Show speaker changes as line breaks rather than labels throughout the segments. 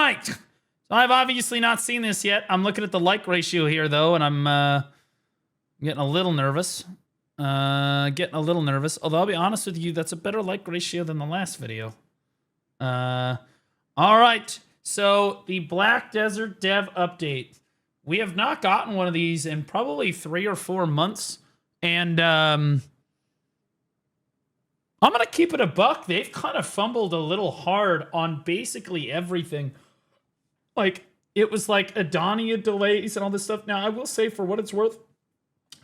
right. So I've obviously not seen this yet. I'm looking at the like ratio here, though, and I'm getting a little nervous. Although I'll be honest with you, that's a better like ratio than the last video. All right. So the Black Desert Dev update. We have not gotten one of these in probably 3 or 4 months. And I'm going to keep it a buck. They've kind of fumbled a little hard on basically everything. Like, it was like Adonia delays and all this stuff. Now, I will say, for what it's worth,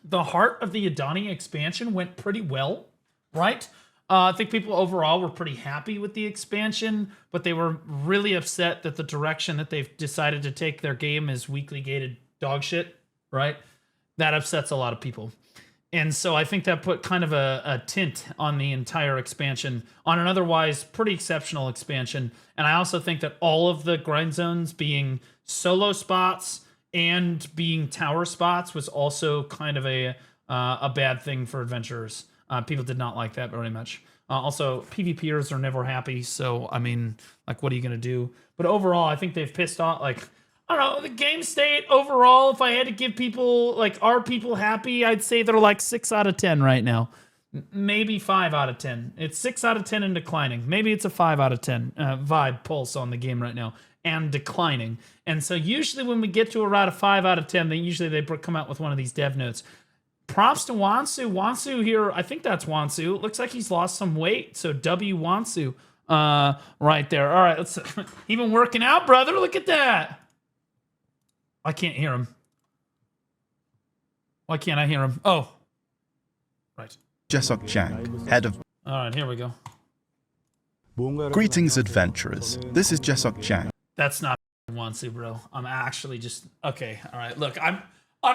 the heart of the Adonia expansion went pretty well, right? I think people overall were pretty happy with the expansion, but they were really upset that the direction that they've decided to take their game is weekly gated dog shit, right? That upsets a lot of people. And so I think that put kind of a tint on the entire expansion, on an otherwise pretty exceptional expansion. And I also think that all of the grind zones being solo spots and being tower spots was also kind of a bad thing for adventurers. People did not like that very much. Also, PvPers are never happy, so, I mean, like, what are you going to do? But overall, I think they've pissed off, like, I don't know, the game state overall, if I had to give people, like, are people happy? I'd say they're like 6 out of 10 right now. Maybe 5 out of 10. It's 6 out of 10 and declining. Maybe it's a 5 out of 10 vibe pulse on the game right now. And declining. And so usually when we get to around a 5 out of 10, then usually they come out with one of these dev notes. Props to Wansu. Wansu here, I think that's Wansu. It looks like he's lost some weight. So W Wansu right there. All right, let's he been working out, brother. Look at that. I can't hear him. Why can't I hear him? Oh. Right.
Jesok Jang, head of...
All right, here we go.
Greetings, adventurers. This is Jesok Jang.
That's not Wansu, bro. I'm actually just... Okay, all right. Look, I'm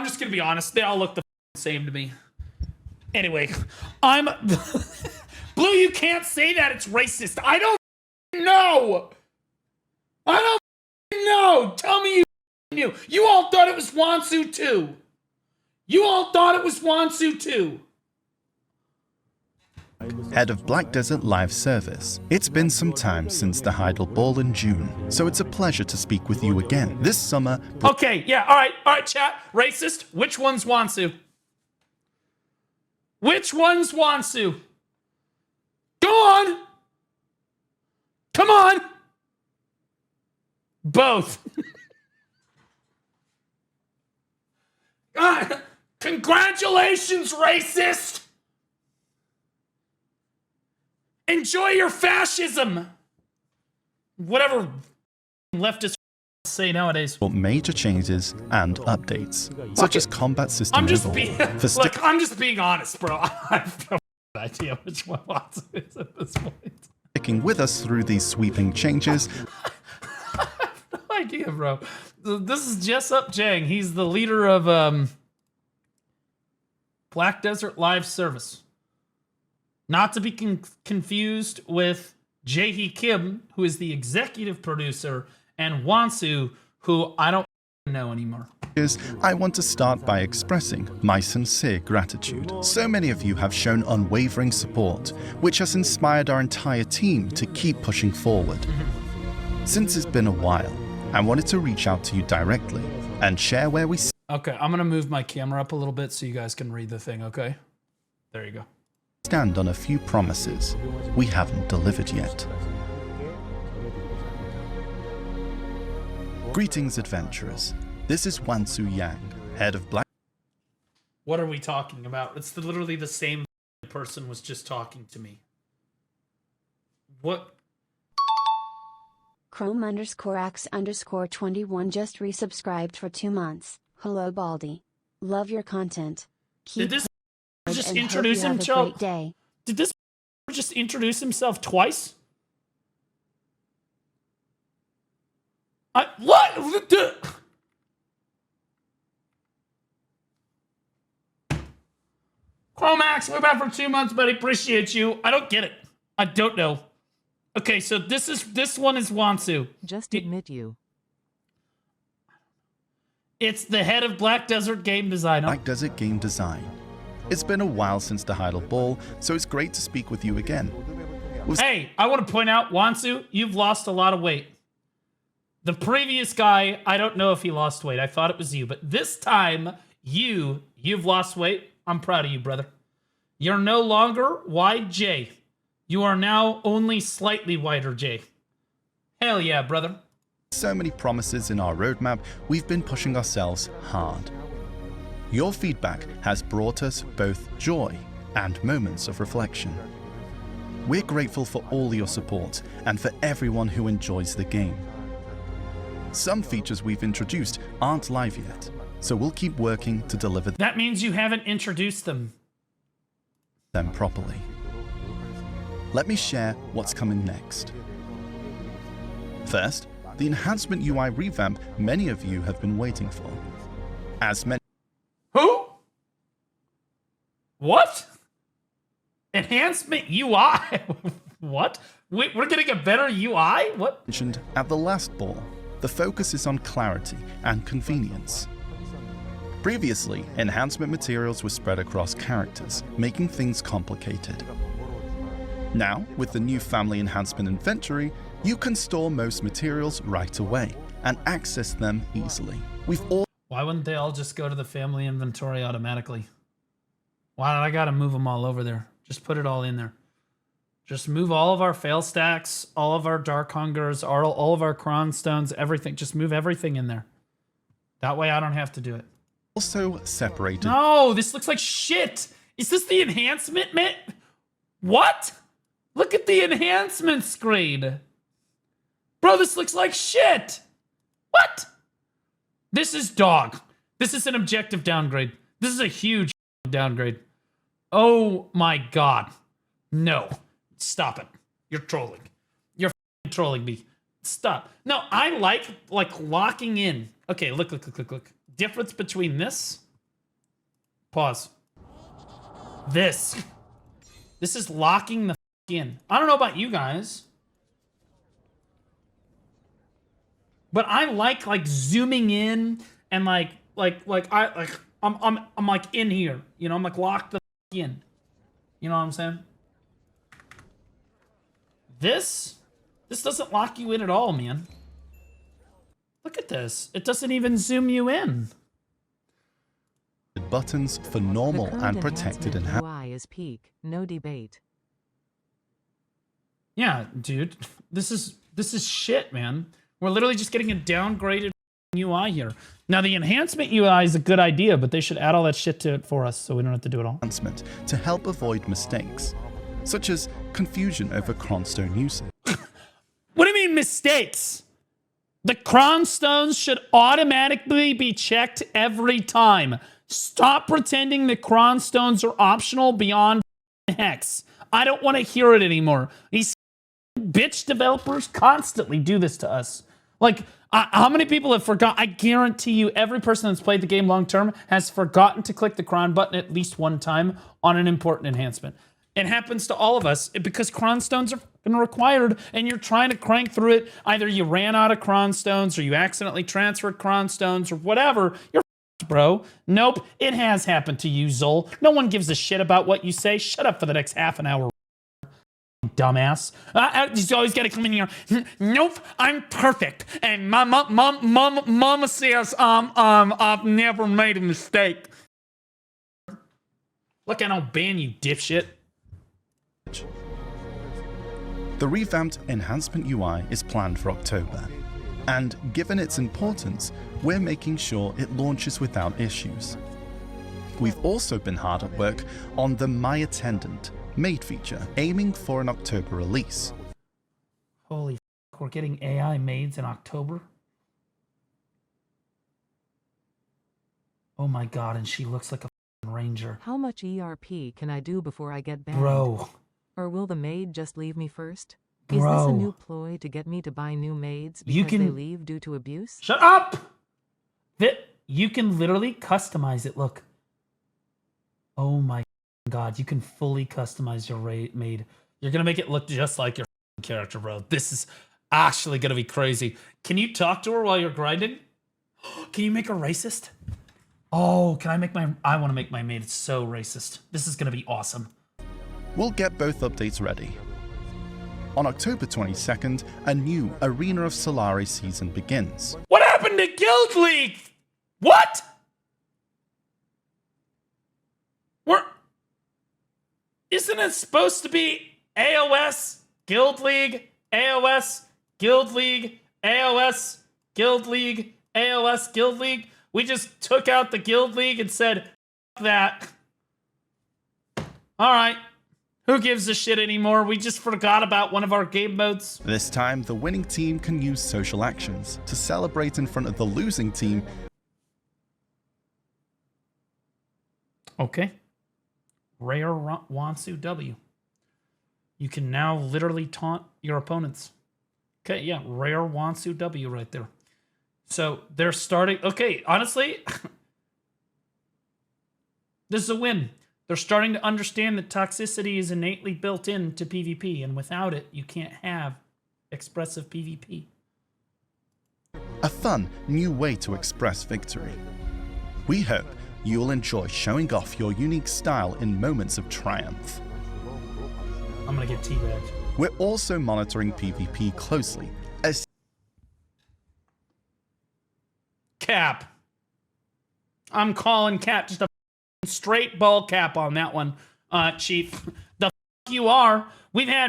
just going to be honest. They all look the same to me. Anyway, I'm... Blue, you can't say that. It's racist. I don't know. I don't know. Tell me you knew. You all thought it was Wansu too. You all thought it was Wansu too.
Head of Black Desert Live Service. It's been some time since the Heidel Ball in June, so it's a pleasure to speak with you again. This summer...
Okay, yeah, all right, chat. Racist. Which one's Wansu? Which one's Wansu? Go on. Come on. Both. God, congratulations, racist. Enjoy your fascism. Whatever leftists say nowadays.
Major changes and updates, such as combat system
Look, I'm just being honest, bro. I have no idea which one Watson is at this point.
Sticking with us through these sweeping changes.
I have no idea, bro. This is Jessup Jang. He's the leader of Black Desert Live Service. Not to be confused with Jae-hee Kim, who is the executive producer, and Wansu, who I don't know anymore.
I want to start by expressing my sincere gratitude. So many of you have shown unwavering support, which has inspired our entire team to keep pushing forward. Since it's been a while, I wanted to reach out to you directly and share where we...
Okay, I'm going to move my camera up a little bit so you guys can read the thing, okay? There you go.
Stand on a few promises we haven't delivered yet. Greetings, adventurers. This is Wansu Yang, head of Black...
What are we talking about? It's literally the same person was just talking to me. What?
Chrome_X_21 just resubscribed for 2 months. Hello, Baldy. Love your content.
Did this just introduce himself? Did this just introduce himself twice? What? Chromax, we're back for 2 months, buddy. Appreciate you. I don't get it. I don't know. Okay, so this one is Wansu.
Just admit you.
It's the head of Black Desert Game Design.
Black Desert Game Design. It's been a while since the Heidel Ball, so it's great to speak with you again.
Hey, I want to point out, Wansu, you've lost a lot of weight. The previous guy, I don't know if he lost weight. I thought it was you, but this time you've lost weight. I'm proud of you, brother. You're no longer wide J. You are now only slightly wider J. Hell yeah, brother.
So many promises in our roadmap, we've been pushing ourselves hard. Your feedback has brought us both joy and moments of reflection. We're grateful for all your support and for everyone who enjoys the game. Some features we've introduced aren't live yet, so we'll keep working to deliver
That means you haven't introduced them.
them properly. Let me share what's coming next. First, the enhancement UI revamp many of you have been waiting for. As mentioned,
Who? What? Enhancement UI? What? We're getting a better UI? What?
at the last ball, the focus is on clarity and convenience. Previously, enhancement materials were spread across characters, making things complicated. Now, with the new family enhancement inventory, you can store most materials right away and access them easily.
Why wouldn't they all just go to the family inventory automatically? Why do I gotta move them all over there? Just put it all in there. Just move all of our fail stacks, all of our dark hungers, all of our cron stones, everything. Just move everything in there. That way I don't have to do it.
Also separated.
No, this looks like shit. Is this the enhancement, man? What? Look at the enhancement screen. Bro, this looks like shit. What? This is dog. This is an objective downgrade. This is a huge downgrade. Oh my god. No. Stop it. You're trolling. You're trolling me. Stop. No, I like locking in. Okay, look. Difference between this. Pause. This is locking the in. I don't know about you guys, but I like zooming in and I'm like in here. You know, I'm like locked the in. You know what I'm saying? This doesn't lock you in at all, man. Look at this. It doesn't even zoom you in.
Buttons for normal and protected enhancement.
UI is peak, no debate.
Yeah, dude. This is shit, man. We're literally just getting a downgraded UI here. Now, the enhancement UI is a good idea, but they should add all that shit to it for us so we don't have to do it all.
Enhancement to help avoid mistakes, such as confusion over cronstone usage.
What do you mean mistakes? The cron stones should automatically be checked every time. Stop pretending the cron stones are optional beyond hex. I don't want to hear it anymore. These bitch developers constantly do this to us. Like, how many people have forgot? I guarantee you every person that's played the game long term has forgotten to click the cron button at least one time on an important enhancement. It happens to all of us because cron stones are required and you're trying to crank through it. Either you ran out of cron stones or you accidentally transferred cron stones or whatever. You're bro. Nope, it has happened to you, Zol. No one gives a shit about what you say. Shut up for the next half an hour, dumbass. You always gotta come in here. Nope, I'm perfect. And mama says I've never made a mistake. Look, I don't ban you, dipshit.
The revamped enhancement UI is planned for October, and given its importance, we're making sure it launches without issues. We've also been hard at work on the My Attendant maid feature, aiming for an October release.
Holy f***, we're getting AI maids in October? Oh my god, and she looks like a f***ing ranger.
How much ERP can I do before I get banned?
Bro.
Or will the maid just leave me first?
Bro.
Is this a new ploy to get me to buy new maids because they leave due to abuse?
Shut up! You can literally customize it, look. Oh my god, you can fully customize your maid. You're gonna make it look just like your character, bro. This is actually gonna be crazy. Can you talk to her while you're grinding? Can you make her racist? Oh, can I make I want to make my maid so racist. This is gonna be awesome.
We'll get both updates ready. On October 22nd, a new Arena of Solari season begins.
What happened to Guild League? What? Isn't it supposed to be AOS, Guild League, AOS, Guild League, AOS, Guild League, AOS, Guild League? We just took out the Guild League and said, F that. All right. Who gives a shit anymore? We just forgot about one of our game modes.
This time, the winning team can use social actions to celebrate in front of the losing team.
Okay. Rare Wansu W. You can now literally taunt your opponents. Okay, yeah, rare Wansu W right there. So they're starting. Okay, honestly, this is a win. They're starting to understand that toxicity is innately built into PvP, and without it, you can't have expressive PvP.
A fun, new way to express victory. We hope you'll enjoy showing off your unique style in moments of triumph.
I'm gonna get teabagged.
We're also monitoring PvP closely, as
Cap. I'm calling Cap. Just a straight ball cap on that one, Chief. The f you are. We've had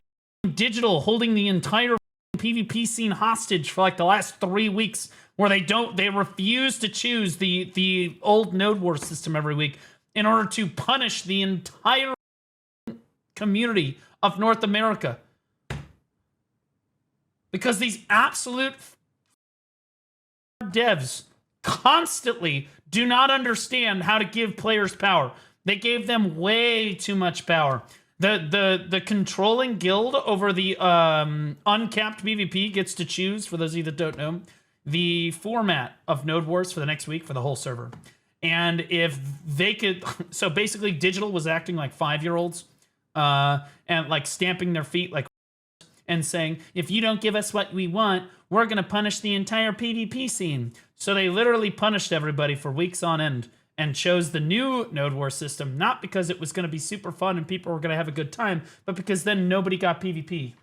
Digital holding the entire PvP scene hostage for like the last 3 weeks, where they refuse to choose the old Node War system every week in order to punish the entire community of North America. Because these absolute devs constantly do not understand how to give players power. They gave them way too much power. The controlling guild over the uncapped PvP gets to choose, for those of you that don't know, the format of Node Wars for the next week for the whole server. And if they could, so basically Digital was acting like 5-year-olds and like stamping their feet like and saying, if you don't give us what we want, we're going to punish the entire PvP scene. So they literally punished everybody for weeks on end and chose the new Node War system, not because it was going to be super fun and people were going to have a good time, but because then nobody got PvP.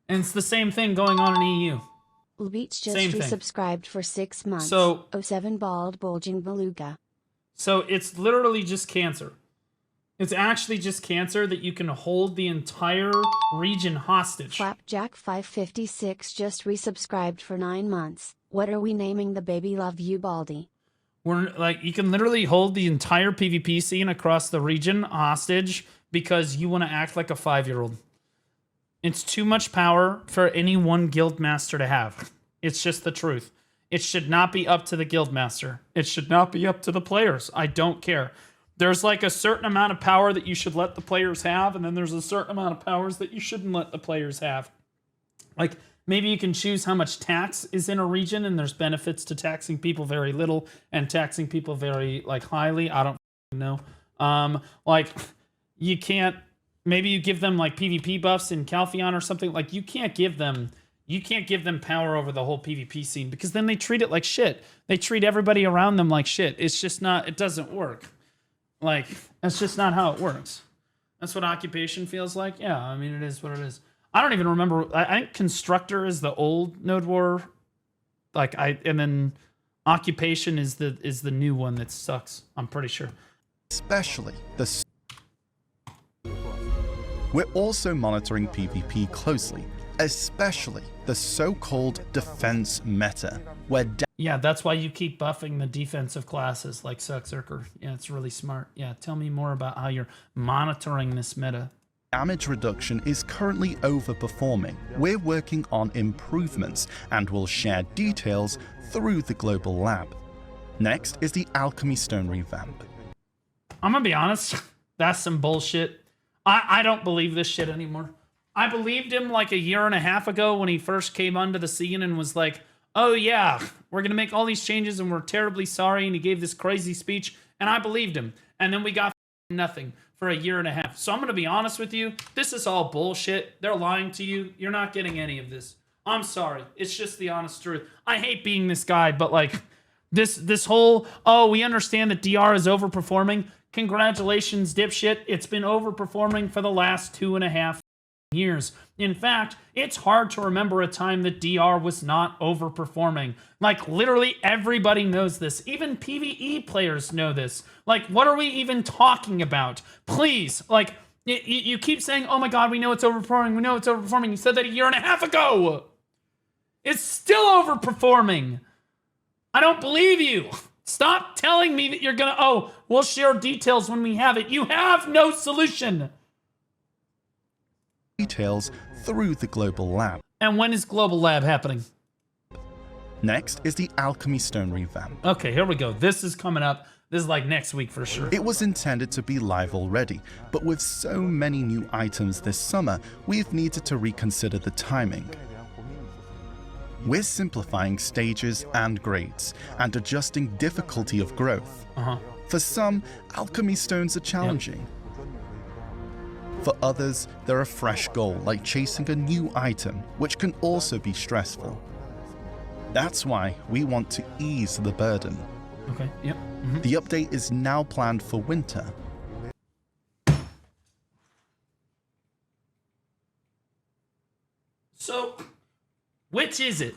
And it's the same thing going on in EU.
Beach just
Same thing.
resubscribed for 6 months.
So,
07 bald bulging beluga.
So it's literally just cancer. It's actually just cancer that you can hold the entire region hostage.
Flapjack 556 just resubscribed for 9 months. What are we naming the baby? Love you, Baldy.
We're like, you can literally hold the entire PvP scene across the region hostage because you want to act like a 5-year-old. It's too much power for any one guild master to have. It's just the truth. It should not be up to the guild master. It should not be up to the players. I don't care. There's like a certain amount of power that you should let the players have, and then there's a certain amount of powers that you shouldn't let the players have. Like, maybe you can choose how much tax is in a region, and there's benefits to taxing people very little and taxing people very, like, highly. I don't know. Like, you can't, maybe you give them, like, PvP buffs in Calpheon or something. Like, you can't give them power over the whole PvP scene, because then they treat it like shit. They treat everybody around them like shit. It's just not, it doesn't work. Like, that's just not how it works. That's what occupation feels like. Yeah, I mean, it is what it is. I don't even remember. I think Constructor is the old Node War. Like, and then Occupation is the new one that sucks. I'm pretty sure.
especially the... We're also monitoring PvP closely, especially the so-called defense meta, where
Yeah, that's why you keep buffing the defensive classes like Suckzerker. Yeah, it's really smart. Yeah, tell me more about how you're monitoring this meta.
damage reduction is currently overperforming. We're working on improvements and will share details through the global lab. Next is the Alchemy Stone revamp.
I'm gonna be honest, that's some bullshit. I don't believe this shit anymore. I believed him like 1.5 years ago when he first came onto the scene and was like, oh yeah, we're gonna make all these changes and we're terribly sorry, and he gave this crazy speech, and I believed him. And then we got nothing for 1.5 years. So I'm gonna be honest with you, this is all bullshit. They're lying to you. You're not getting any of this. I'm sorry. It's just the honest truth. I hate being this guy, but like this whole, oh, we understand that DR is overperforming. Congratulations, dipshit. It's been overperforming for the last 2.5 years. In fact, it's hard to remember a time that DR was not overperforming. Like, literally everybody knows this. Even PvE players know this. Like, what are we even talking about? Please, like, you keep saying, oh my god, we know it's overperforming, we know it's overperforming. You said that a year and a half ago. It's still overperforming. I don't believe you. Stop telling me that you're gonna, oh, we'll share details when we have it. You have no solution.
Details through the Global Lab.
And when is Global Lab happening?
Next is the Alchemy Stone revamp.
Okay, here we go. This is coming up. This is like next week for sure.
It was intended to be live already, but with so many new items this summer, we've needed to reconsider the timing. We're simplifying stages and grades, and adjusting difficulty of growth. For some, alchemy stones are challenging. For others, they're a fresh goal, like chasing a new item, which can also be stressful. That's why we want to ease the burden.
Okay, yep.
The update is now planned for winter.
So, which is it?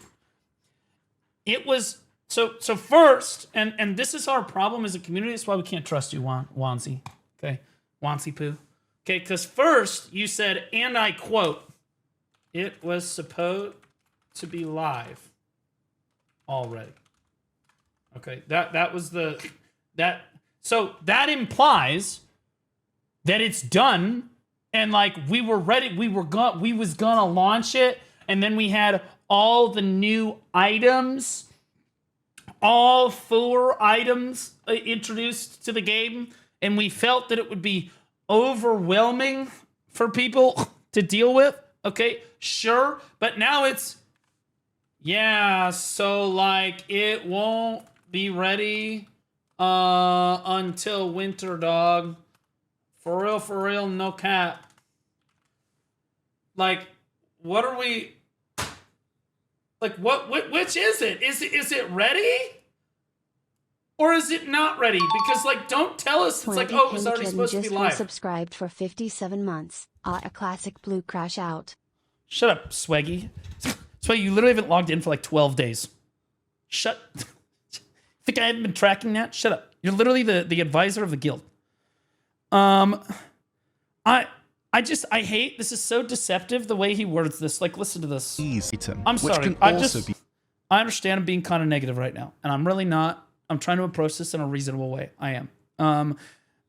It was, so first, and this is our problem as a community, that's why we can't trust you, Wansi. Okay, Wansi Poo. Okay, because first you said, and I quote, it was supposed to be live already. Okay, that was the, so that implies that it's done, and like we were ready, we was gonna launch it, and then we had all the new items, all 4 items introduced to the game, and we felt that it would be overwhelming for people to deal with. Okay, sure, but now it's, yeah, so like it won't be ready until winter, dog. For real, no cap. Like, what are we, like, which is it? Is it ready? Or is it not ready? Because, like, don't tell us it's like, oh, it was already supposed to be live.
Subscribed for 57 months. A classic blue crash out.
Shut up, Swaggy. Swaggy, you literally haven't logged in for like 12 days. Shut. Think I haven't been tracking that? Shut up. You're literally the advisor of the guild. I hate, this is so deceptive the way he words this. Like, listen to this. I'm sorry. I understand I'm being kind of negative right now, and I'm really not. I'm trying to approach this in a reasonable way. I am.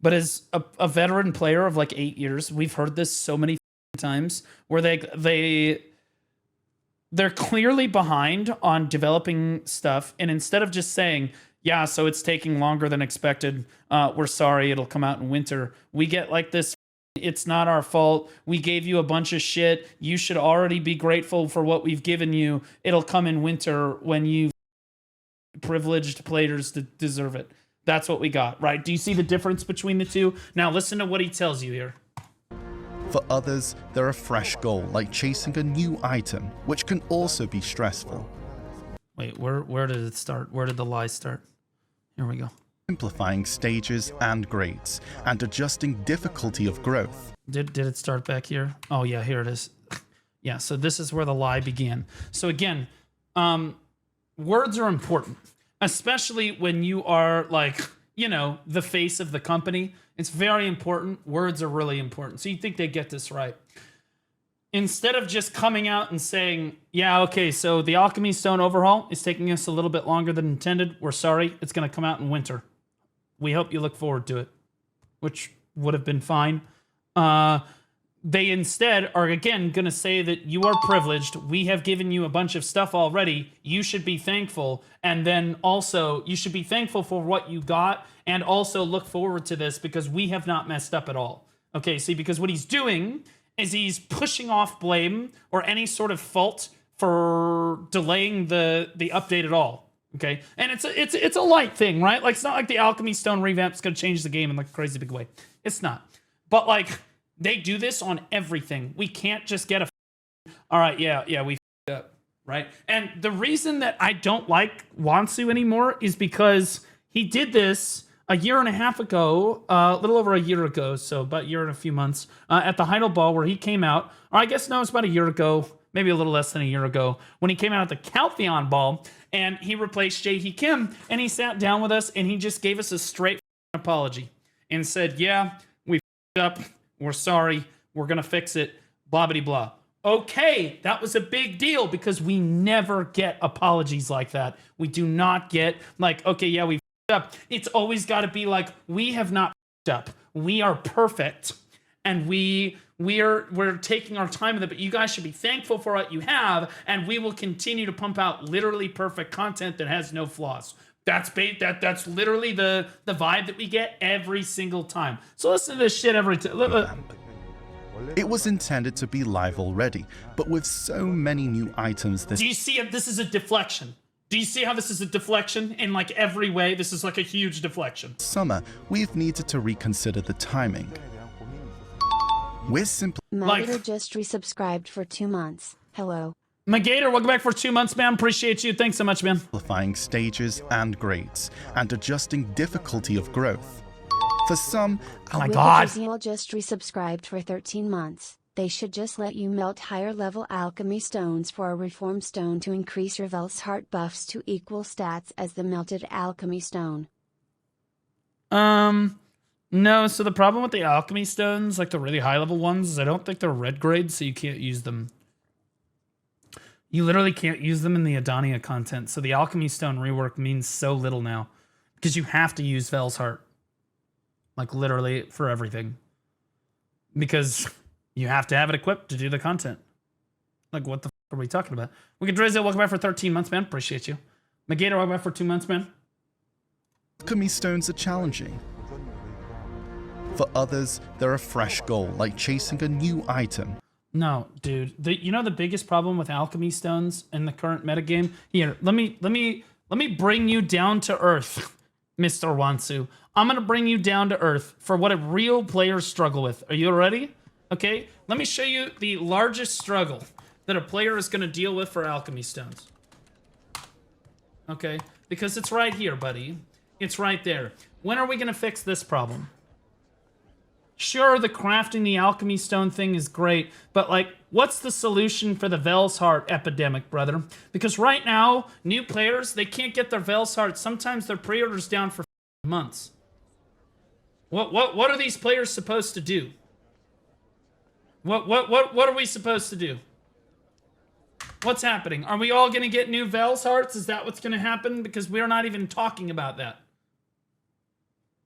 But as a veteran player of like 8 years, we've heard this so many times where they're clearly behind on developing stuff, and instead of just saying, yeah, so it's taking longer than expected, we're sorry, it'll come out in winter, we get like this, it's not our fault, we gave you a bunch of shit, you should already be grateful for what we've given you, it'll come in winter when you privileged players that deserve it. That's what we got, right? Do you see the difference between the two? Now listen to what he tells you here.
For others, they're a fresh goal, like chasing a new item, which can also be stressful.
Wait, where did it start? Where did the lie start? Here we go.
Simplifying stages and grades, and adjusting difficulty of growth.
Did it start back here? Oh yeah, here it is. Yeah, so this is where the lie began. So again, words are important, especially when you are like, you know, the face of the company. It's very important. Words are really important. So you think they get this right. Instead of just coming out and saying, yeah, okay, so the Alchemy Stone overhaul is taking us a little bit longer than intended. We're sorry. It's going to come out in winter. We hope you look forward to it, which would have been fine. They instead are, again, going to say that you are privileged. We have given you a bunch of stuff already. You should be thankful. And then also, you should be thankful for what you got and also look forward to this because we have not messed up at all. Okay, see, because what he's doing is he's pushing off blame or any sort of fault for delaying the update at all. Okay, and it's a light thing, right? Like, it's not like the Alchemy Stone revamp is going to change the game in like a crazy big way. It's not. But like, they do this on everything. We can't just get all right, yeah, we f***ed up, right? And the reason that I don't like Wansu anymore is because he did this a year and a half ago, a little over a year ago, so about a year and a few months, at the Heidel Ball where he came out, or I guess no, it's about a year ago, maybe a little less than a year ago, when he came out at the Caltheon Ball, and he replaced Jae-hee Kim, and he sat down with us, and he just gave us a straight apology, and said, yeah, we f***ed up, we're sorry, we're gonna fix it, blah, blah, blah. Okay, that was a big deal because we never get apologies like that. We do not get like, okay, yeah, we f***ed up. It's always got to be like, we have not f***ed up. We are perfect, and we're taking our time with it. But you guys should be thankful for what you have, and we will continue to pump out literally perfect content that has no flaws. That's literally the vibe that we get every single time. So listen to this shit every time.
It was intended to be live already, but with so many new items this
Do you see it? This is a deflection. Do you see how this is a deflection in like every way? This is like a huge deflection.
summer, we've needed to reconsider the timing. We're simply
Magator just resubscribed for 2 months. Hello.
Magator, welcome back for 2 months, man. Appreciate you. Thanks so much, man.
simplifying stages and grades, and adjusting difficulty of growth. For some,
Oh my god.
Will just resubscribed for 13 months. They should just let you melt higher level alchemy stones for a reform stone to increase your Velsheart buffs to equal stats as the melted alchemy stone.
No, so the problem with the alchemy stones, like the really high level ones, is I don't think they're red grade, so you can't use them. You literally can't use them in the Adania content, so the alchemy stone rework means so little now. Because you have to use Velsheart. Like literally for everything. Because you have to have it equipped to do the content. Like what the f are we talking about? Wicked Drizzle, welcome back for 13 months, man. Appreciate you. Magator, welcome back for 2 months, man.
alchemy stones are challenging. For others, they're a fresh goal, like chasing a new item.
No, dude. You know the biggest problem with alchemy stones in the current metagame? Here, let me bring you down to earth, Mr. Wansu. I'm gonna bring you down to earth for what a real players struggle with. Are you ready? Okay, let me show you the largest struggle that a player is gonna deal with for alchemy stones. Okay, because it's right here, buddy. It's right there. When are we gonna fix this problem? Sure, the crafting the alchemy stone thing is great, but like, what's the solution for the Velsheart epidemic, brother? Because right now, new players, they can't get their Velsheart. Sometimes their pre-orders down for months. What are these players supposed to do? What are we supposed to do? What's happening? Are we all gonna get new Velshearts? Is that what's gonna happen? Because we're not even talking about that.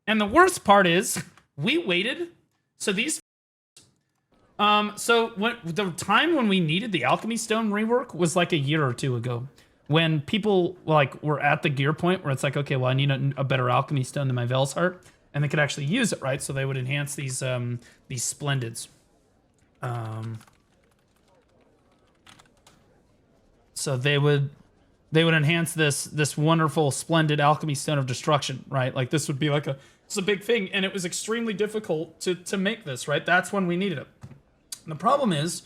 And the worst part is, we waited. So these, so when the time when we needed the alchemy stone rework was like a year or two ago, when people like were at the gear point where it's like, okay, well, I need a better alchemy stone than my Velsheart, and they could actually use it, right? So they would enhance these splendids. So they would enhance this wonderful splendid alchemy stone of destruction, right? Like this would be like it's a big thing, and it was extremely difficult to make this, right? That's when we needed it. And the problem is,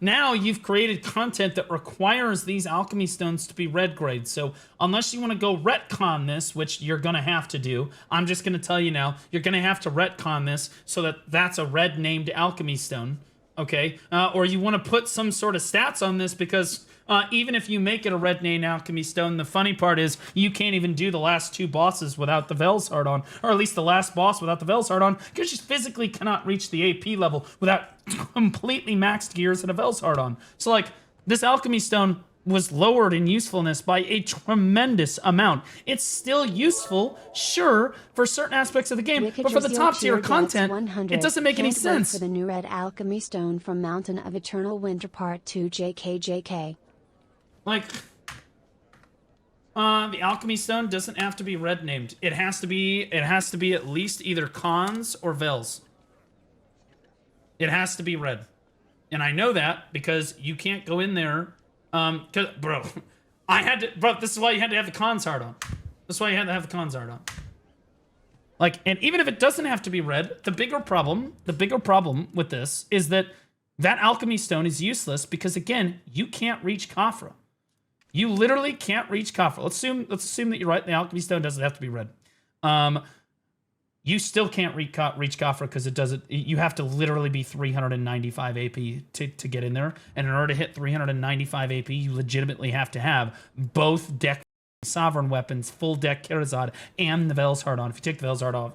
now you've created content that requires these alchemy stones to be red grade. So unless you want to go retcon this, which you're going to have to do, I'm just going to tell you now, you're going to have to retcon this so that that's a red named alchemy stone, okay? Or you want to put some sort of stats on this because even if you make it a red named alchemy stone, the funny part is you can't even do the last 2 bosses without the Velsheart on, or at least the last boss without the Velsheart on, because you physically cannot reach the AP level without completely maxed gears and a Velsheart on. So like, this alchemy stone was lowered in usefulness by a tremendous amount. It's still useful, sure, for certain aspects of the game, but for the top tier content, it doesn't make any sense.
For the new red alchemy stone from Mountain of Eternal Winter Part 2 JKJK.
Like, the alchemy stone doesn't have to be red named. It has to be at least either cons or vels. It has to be red. And I know that because you can't go in there, bro, this is why you had to have the cons art on. That's why you had to have the cons art on. Like, and even if it doesn't have to be red, the bigger problem with this is that alchemy stone is useless because again, you can't reach Khafra. You literally can't reach Khafra. Let's assume that you're right. The alchemy stone doesn't have to be red. you still can't reach Khafra because it doesn't. You have to literally be 395 AP to get in there. And in order to hit 395 AP, you legitimately have to have both deck sovereign weapons, full deck Karazad, and the Vel's Heart on. If you take the Vel's Heart off,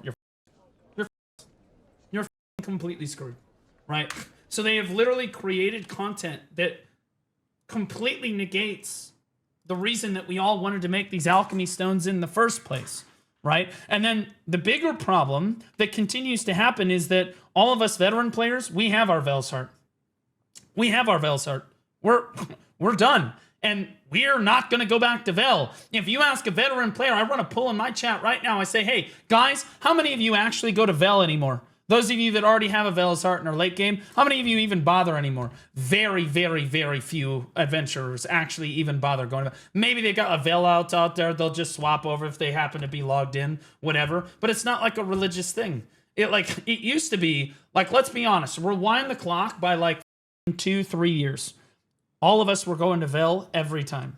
you're completely screwed, right? So they have literally created content that completely negates the reason that we all wanted to make these alchemy stones in the first place. Right? And then the bigger problem that continues to happen is that all of us veteran players, we have our Vel's Heart. We have our Vel's Heart. We're done. And we are not going to go back to Vel. If you ask a veteran player, I run a poll in my chat right now. I say, hey, guys, how many of you actually go to Vel anymore? Those of you that already have a Vel's Heart in our late game, how many of you even bother anymore? Very, very, very few adventurers actually even bother going to Vel. Maybe they got a Vel out there. They'll just swap over if they happen to be logged in, whatever. But it's not like a religious thing. It used to be, like, let's be honest, rewind the clock by like 2-3 years. All of us were going to Vel every time.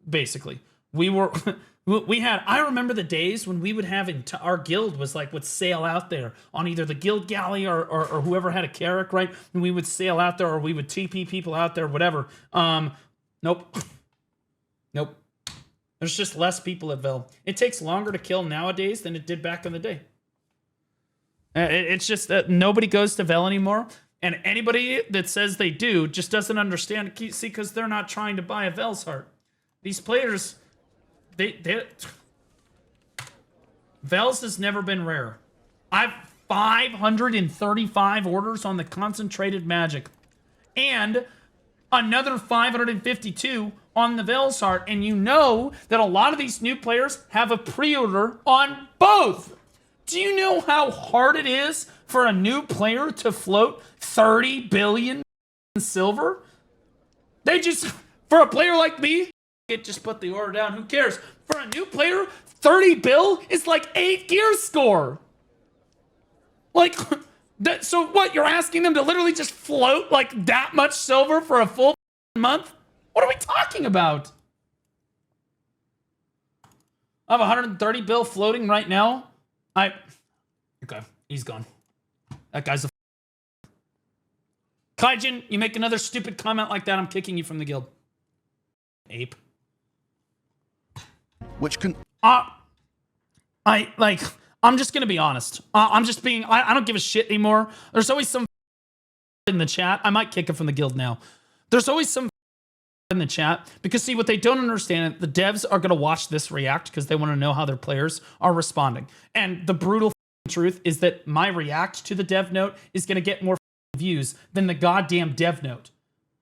Basically. I remember the days when we would have, our guild would sail out there on either the guild galley or whoever had a carrack, right? And we would sail out there, or we would TP people out there, whatever. Nope. Nope. There's just less people at Vel. It takes longer to kill nowadays than it did back in the day. It's just that nobody goes to Vel anymore. And anybody that says they do just doesn't understand. See, because they're not trying to buy a Vel's Heart. These players... Vel's has never been rare. I've 535 orders on the concentrated magic and another 552 on the Vel's Heart. And you know that a lot of these new players have a pre-order on both. Do you know how hard it is for a new player to float 30 billion silver? For a player like me, just put the order down. Who cares? For a new player, 30 bill is like 8 gear score. Like, so what? You're asking them to literally just float like that much silver for a full month? What are we talking about? I have 130 bill floating right now. Okay, he's gone. That guy's a Kaijin, you make another stupid comment like that, I'm kicking you from the guild. Ape.
Which can...
I'm just gonna be honest. I'm just being, I don't give a shit anymore. There's always some in the chat. I might kick it from the guild now. There's always some in the chat because see, what they don't understand, the devs are gonna watch this react because they want to know how their players are responding. And the brutal truth is that my react to the dev note is gonna get more views than the goddamn dev note.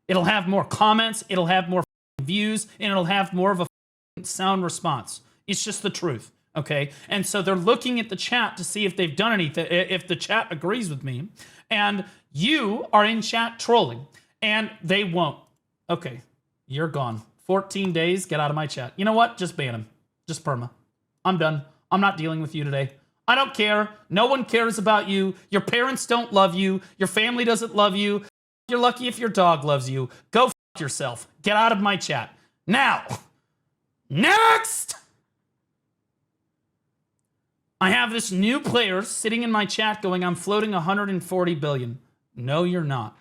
It'll have more comments, it'll have more views, and it'll have more of a sound response. It's just the truth, okay? And so they're looking at the chat to see if they've done anything, if the chat agrees with me, and you are in chat trolling, and they won't. Okay, you're gone. 14 days, get out of my chat. You know what? Just ban him. Just perma. I'm done. I'm not dealing with you today. I don't care. No one cares about you. Your parents don't love you. Your family doesn't love you. You're lucky if your dog loves you. Go f*** yourself. Get out of my chat. Now, next! I have this new player sitting in my chat going, I'm floating 140 billion. No, you're not.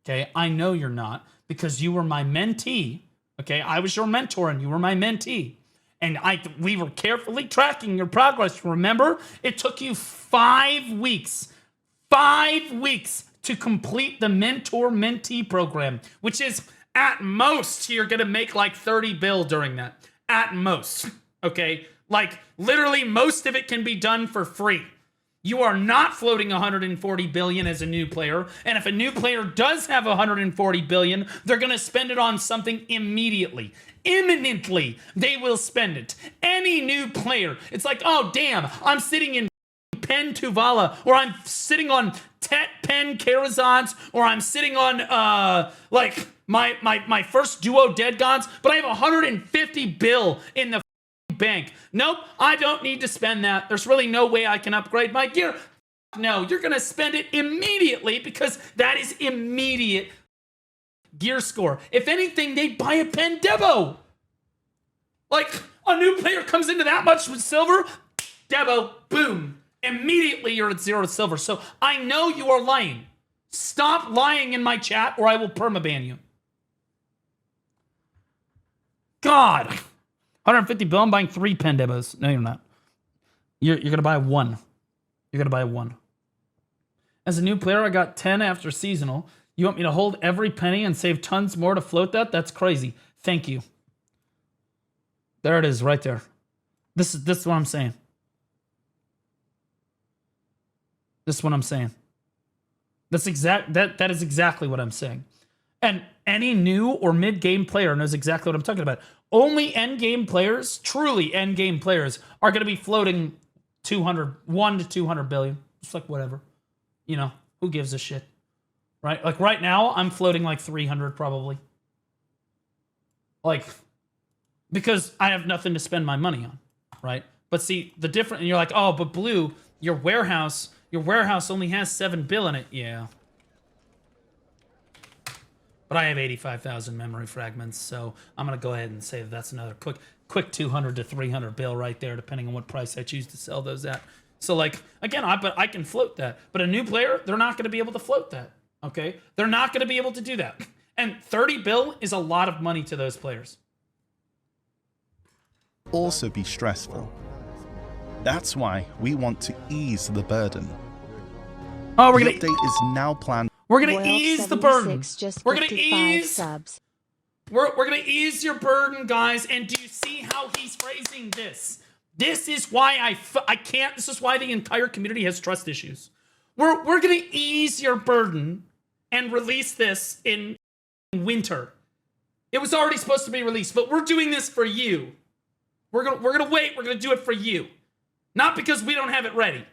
Okay, I know you're not because you were my mentee. Okay, I was your mentor and you were my mentee. And we were carefully tracking your progress. Remember, it took you 5 weeks. 5 weeks to complete the mentor-mentee program, which is at most, you're going to make like 30 bill during that. At most, okay? Like, literally, most of it can be done for free. You are not floating 140 billion as a new player. And if a new player does have 140 billion, they're going to spend it on something immediately. Imminently, they will spend it. Any new player, it's like, oh, damn, I'm sitting in Pen Tuvala, or I'm sitting on Tet Pen Karazods, or I'm sitting on, like, my first duo Dead Gods, but I have 150 bill in the bank. Nope, I don't need to spend that. There's really no way I can upgrade my gear. No, you're going to spend it immediately because that is immediate gear score. If anything, they buy a pen Debo. Like, a new player comes into that much with silver, Debo, boom. immediately you're at 0 silver. So I know you are lying. Stop lying in my chat or I will permaban you. God. 150 bill, I'm buying 3 pen demos. No, you're not. You're going to buy 1. You're going to buy 1. As a new player, I got 10 after seasonal. You want me to hold every penny and save tons more to float that? That's crazy. Thank you. There it is, right there. This is what I'm saying. This is what I'm saying. That is exactly what I'm saying. And any new or mid-game player knows exactly what I'm talking about. Only end-game players, truly end-game players, are going to be floating 1 to 200 billion. Just like whatever. You know, who gives a shit? Right? Like right now, I'm floating like 300 probably. Like, because I have nothing to spend my money on. Right? But see, the difference, and you're like, oh, but Blue, your warehouse only has 7 bill in it. Yeah. But I have 85,000 memory fragments, so I'm going to go ahead and say that's another quick 200 to 300 bill right there, depending on what price I choose to sell those at. So, like, again, I can float that. But a new player, they're not going to be able to float that, okay? They're not going to be able to do that. And 30 bill is a lot of money to those players.
Also be stressful. That's why we want to ease the burden.
Oh,
The update is now planned.
We're gonna ease the burden. We're gonna ease.
Subs.
We're gonna ease your burden, guys. And do you see how he's phrasing this? This is why I can't. This is why the entire community has trust issues. We're gonna ease your burden and release this in winter. It was already supposed to be released, but we're doing this for you. We're gonna wait. We're gonna do it for you, not because we don't have it ready.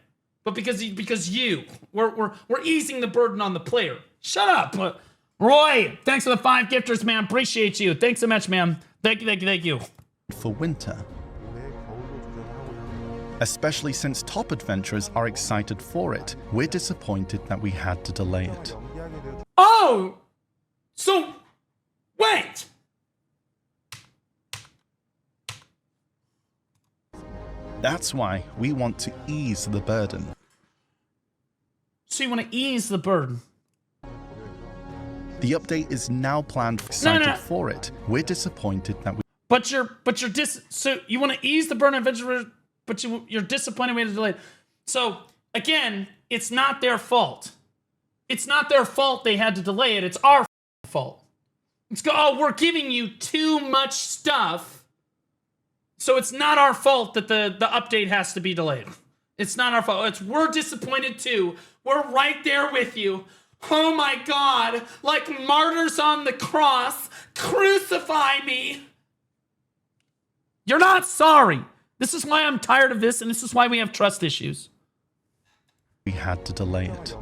But because you, we're easing the burden on the player. Shut up, Roy. Thanks for the 5 gifters, man. Appreciate you. Thanks so much, man. Thank you.
For winter. Especially since top adventurers are excited for it, we're disappointed that we had to delay it.
Oh, so wait.
That's why we want to ease the burden.
So you want to ease the burden?
The update is now planned. Excited for it. We're disappointed that we.
So you want to ease the burden of but you're disappointed we had to delay it. So again, it's not their fault. It's not their fault they had to delay it. It's our fault. We're giving you too much stuff. So it's not our fault that the update has to be delayed. It's not our fault. We're disappointed too. We're right there with you. Oh my God, like martyrs on the cross, crucify me. You're not sorry. This is why I'm tired of this, and this is why we have trust issues.
We had to delay it.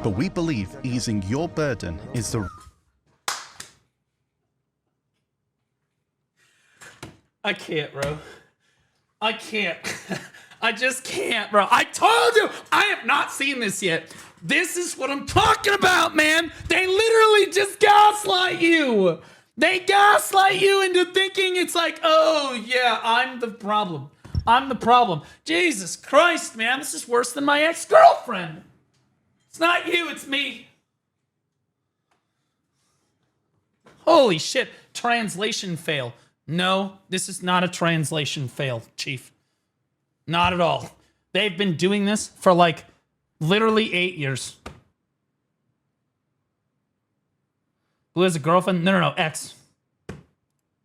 But we believe easing your burden is the.
I can't, bro. I can't. I just can't, bro. I told you, I have not seen this yet. This is what I'm talking about, man. They literally just gaslight you. They gaslight you into thinking it's like, oh, yeah, I'm the problem. I'm the problem. Jesus Christ, man. This is worse than my ex-girlfriend. It's not you, it's me. Holy shit. Translation fail. No, this is not a translation fail, Chief. Not at all. They've been doing this for like literally 8 years. Who has a girlfriend? No, ex.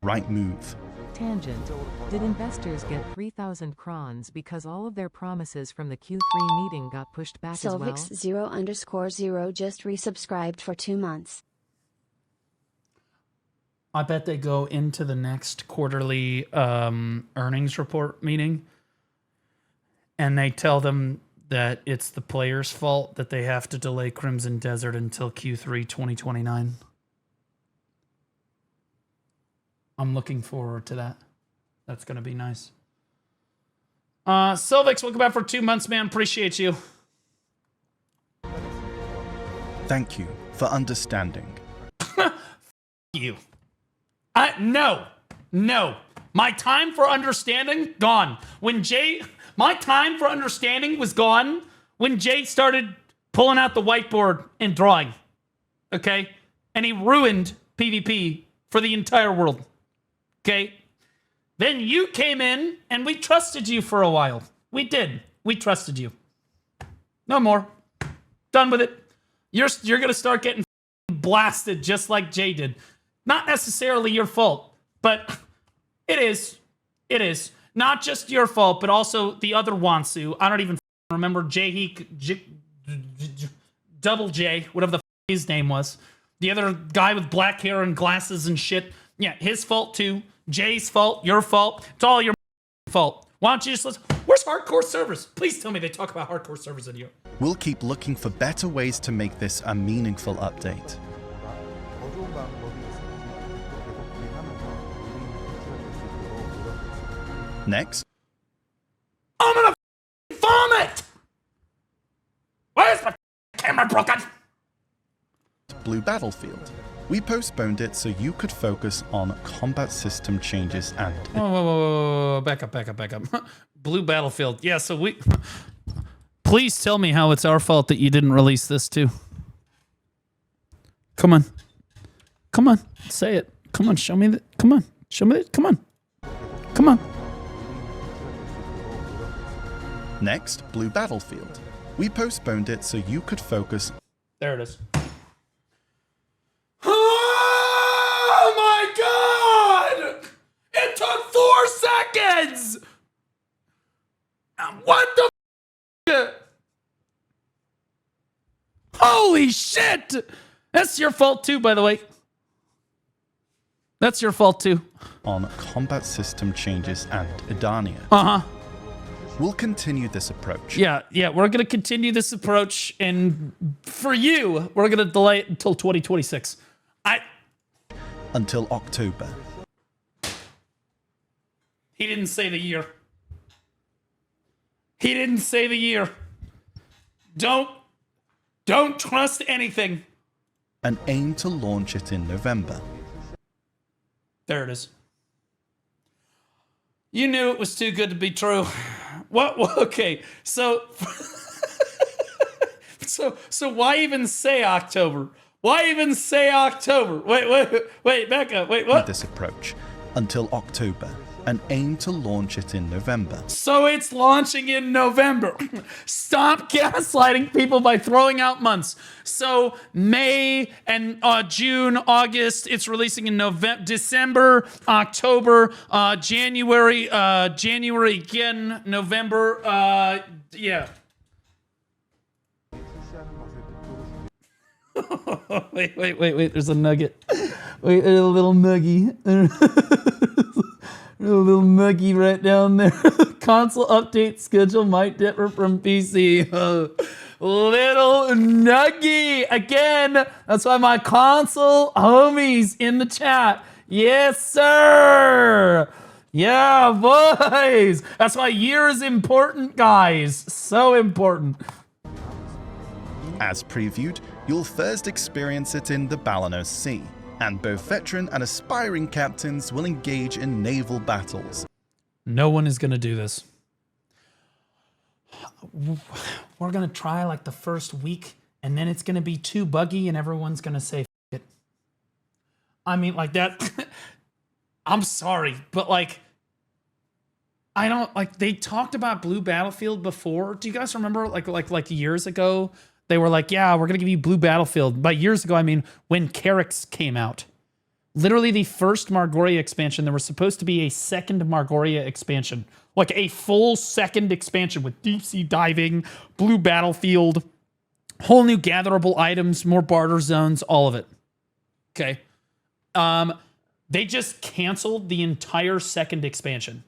Right move.
Tangent. Did investors get 3,000 crons because all of their promises from the Q3 meeting got pushed back as well?
Silvix0_0 just resubscribed for 2 months.
I bet they go into the next quarterly earnings report meeting and they tell them that it's the players' fault that they have to delay Crimson Desert until Q3 2029. I'm looking forward to that. That's going to be nice. Silvix, welcome back for 2 months, man. Appreciate you.
Thank you for understanding.
You. No. My time for understanding, gone. My time for understanding was gone when Jay started pulling out the whiteboard and drawing. Okay? And he ruined PvP for the entire world. Okay? Then you came in and we trusted you for a while. We did. We trusted you. No more. Done with it. You're going to start getting blasted just like Jay did. Not necessarily your fault, but it is. It is. Not just your fault, but also the other Wansu. I don't even remember Double J, whatever the his name was. The other guy with black hair and glasses and shit. Yeah, his fault too. Jay's fault, your fault. It's all your fault. Why don't you just listen? Where's hardcore servers? Please tell me they talk about hardcore servers in here.
We'll keep looking for better ways to make this a meaningful update. Next,
I'm gonna vomit! Where's my camera broken?
Blue Battlefield. We postponed it so you could focus on combat system changes and...
Whoa. Back up. Blue Battlefield. Yeah, so we... Please tell me how it's our fault that you didn't release this too. Come on. Say it. Come on, show me that. Come on. Come on.
Next, Blue Battlefield. We postponed it so you could focus...
There it is. Oh my god! It took 4 seconds! What the f***? Holy shit! That's your fault too, by the way. That's your fault too.
On combat system changes and Edania.
Uh-huh.
We'll continue this approach.
Yeah, we're going to continue this approach, and for you, we're going to delay it until 2026.
Until October.
He didn't say the year. He didn't say the year. Don't trust anything.
And aim to launch it in November.
There it is. You knew it was too good to be true. What? Okay, so why even say October? Why even say October? Wait, back up. Wait, what?
This approach until October and aim to launch it in November.
So it's launching in November. Stop gaslighting people by throwing out months. So May and June, August, it's releasing in November, December, October, January again, November, yeah. wait, there's a nugget. Wait, there's a little nuggy. A little nuggy right down there. Console update schedule might differ from PC. Little nuggy. Again, that's why my console homies in the chat. Yes, sir. Yeah, boys. That's why year is important, guys. So important.
As previewed, you'll first experience it in the Balanos Sea, and both veteran and aspiring captains will engage in naval battles.
No one is going to do this. We're going to try like the first week, and then it's going to be too buggy, and everyone's going to say, F it. I mean, like that. I'm sorry, but like, I don't, like, they talked about Blue Battlefield before. Do you guys remember, like years ago? They were like, yeah, we're going to give you Blue Battlefield. By years ago, I mean when Carrix came out. Literally the first Margoria expansion, there was supposed to be a second Margoria expansion. Like a full second expansion with deep sea diving, Blue Battlefield, whole new gatherable items, more barter zones, all of it. Okay. They just canceled the entire second expansion.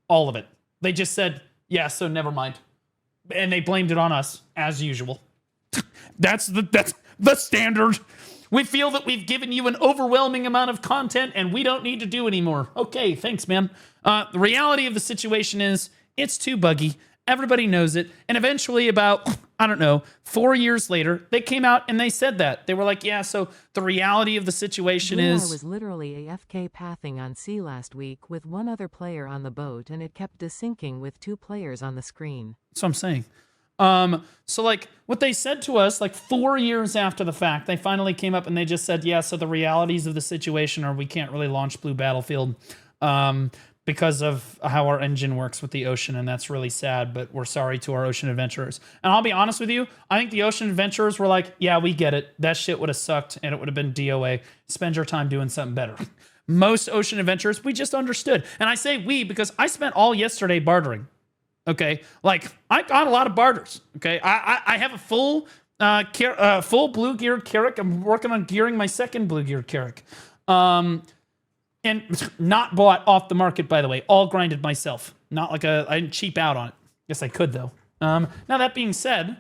All of it. They just said, yeah, so never mind. And they blamed it on us, as usual. That's the standard. We feel that we've given you an overwhelming amount of content and we don't need to do anymore. Okay, thanks, man. The reality of the situation is it's too buggy. Everybody knows it. And eventually about, I don't know, 4 years later, they came out and they said that. They were like, yeah, so the reality of the situation
Blue
is...
was literally AFK pathing on sea last week with one other player on the boat, and it kept desyncing with 2 players on the screen.
That's what I'm saying. So like what they said to us, like 4 years after the fact, they finally came up and they just said, yeah, so the realities of the situation are we can't really launch Blue Battlefield because of how our engine works with the ocean, and that's really sad, but we're sorry to our ocean adventurers. And I'll be honest with you, I think the ocean adventurers were like, yeah, we get it. That shit would have sucked and it would have been DOA. Spend your time doing something better. Most ocean adventurers, we just understood. And I say we because I spent all yesterday bartering. Okay, like I got a lot of barters. Okay, I have a full full blue geared Carrack. I'm working on gearing my second blue geared Carrack, and not bought off the market, by the way. All grinded myself. Not like I didn't cheap out on it. Guess I could though. Now that being said,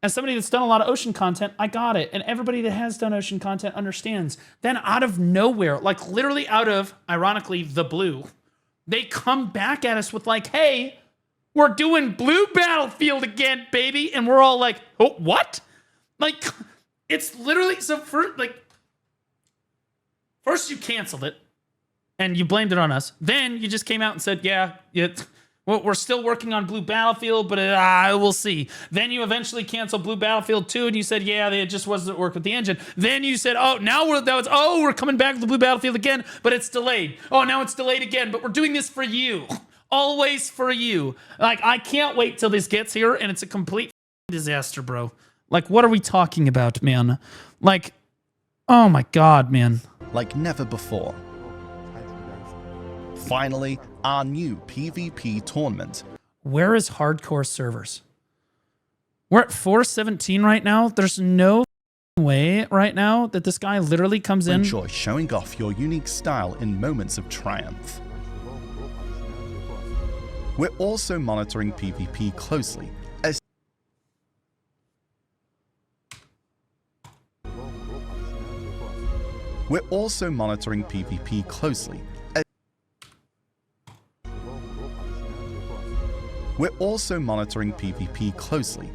as somebody that's done a lot of ocean content, I got it, and everybody that has done ocean content understands. Then out of nowhere, like literally out of, ironically, the blue, they come back at us with like, hey. We're doing Blue Battlefield again, baby. And we're all like, oh, what? Like, it's literally, so first you canceled it and you blamed it on us. Then you just came out and said, yeah, we're still working on Blue Battlefield, but we'll see. Then you eventually canceled Blue Battlefield 2 and you said, yeah, it just wasn't work with the engine. Then you said, oh, now we're coming back to the Blue Battlefield again, but it's delayed. Oh, now it's delayed again, but we're doing this for you. Always for you. Like, I can't wait till this gets here and it's a complete disaster, bro. Like, what are we talking about, man? Like, oh my God, man.
Like never before. Finally, our new PvP tournament.
Where is hardcore servers? We're at 417 right now. There's no way right now that this guy literally comes in.
Enjoy showing off your unique style in moments of triumph. We're also monitoring PvP closely. We're also monitoring PvP closely. We're also monitoring PvP closely.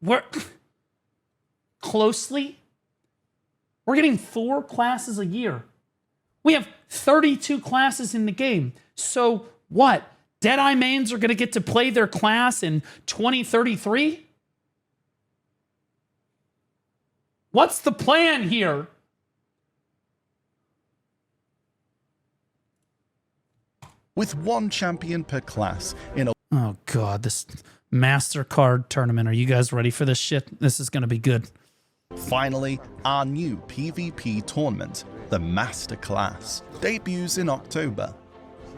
We're closely? We're getting 4 classes a year. We have 32 classes in the game. So what? Deadeye mains are going to get to play their class in 2033? What's the plan here?
With 1 champion per class in a...
Oh God, this MasterCard tournament. Are you guys ready for this shit? This is going to be good.
Finally, our new PvP tournament, the Masterclass, debuts in October.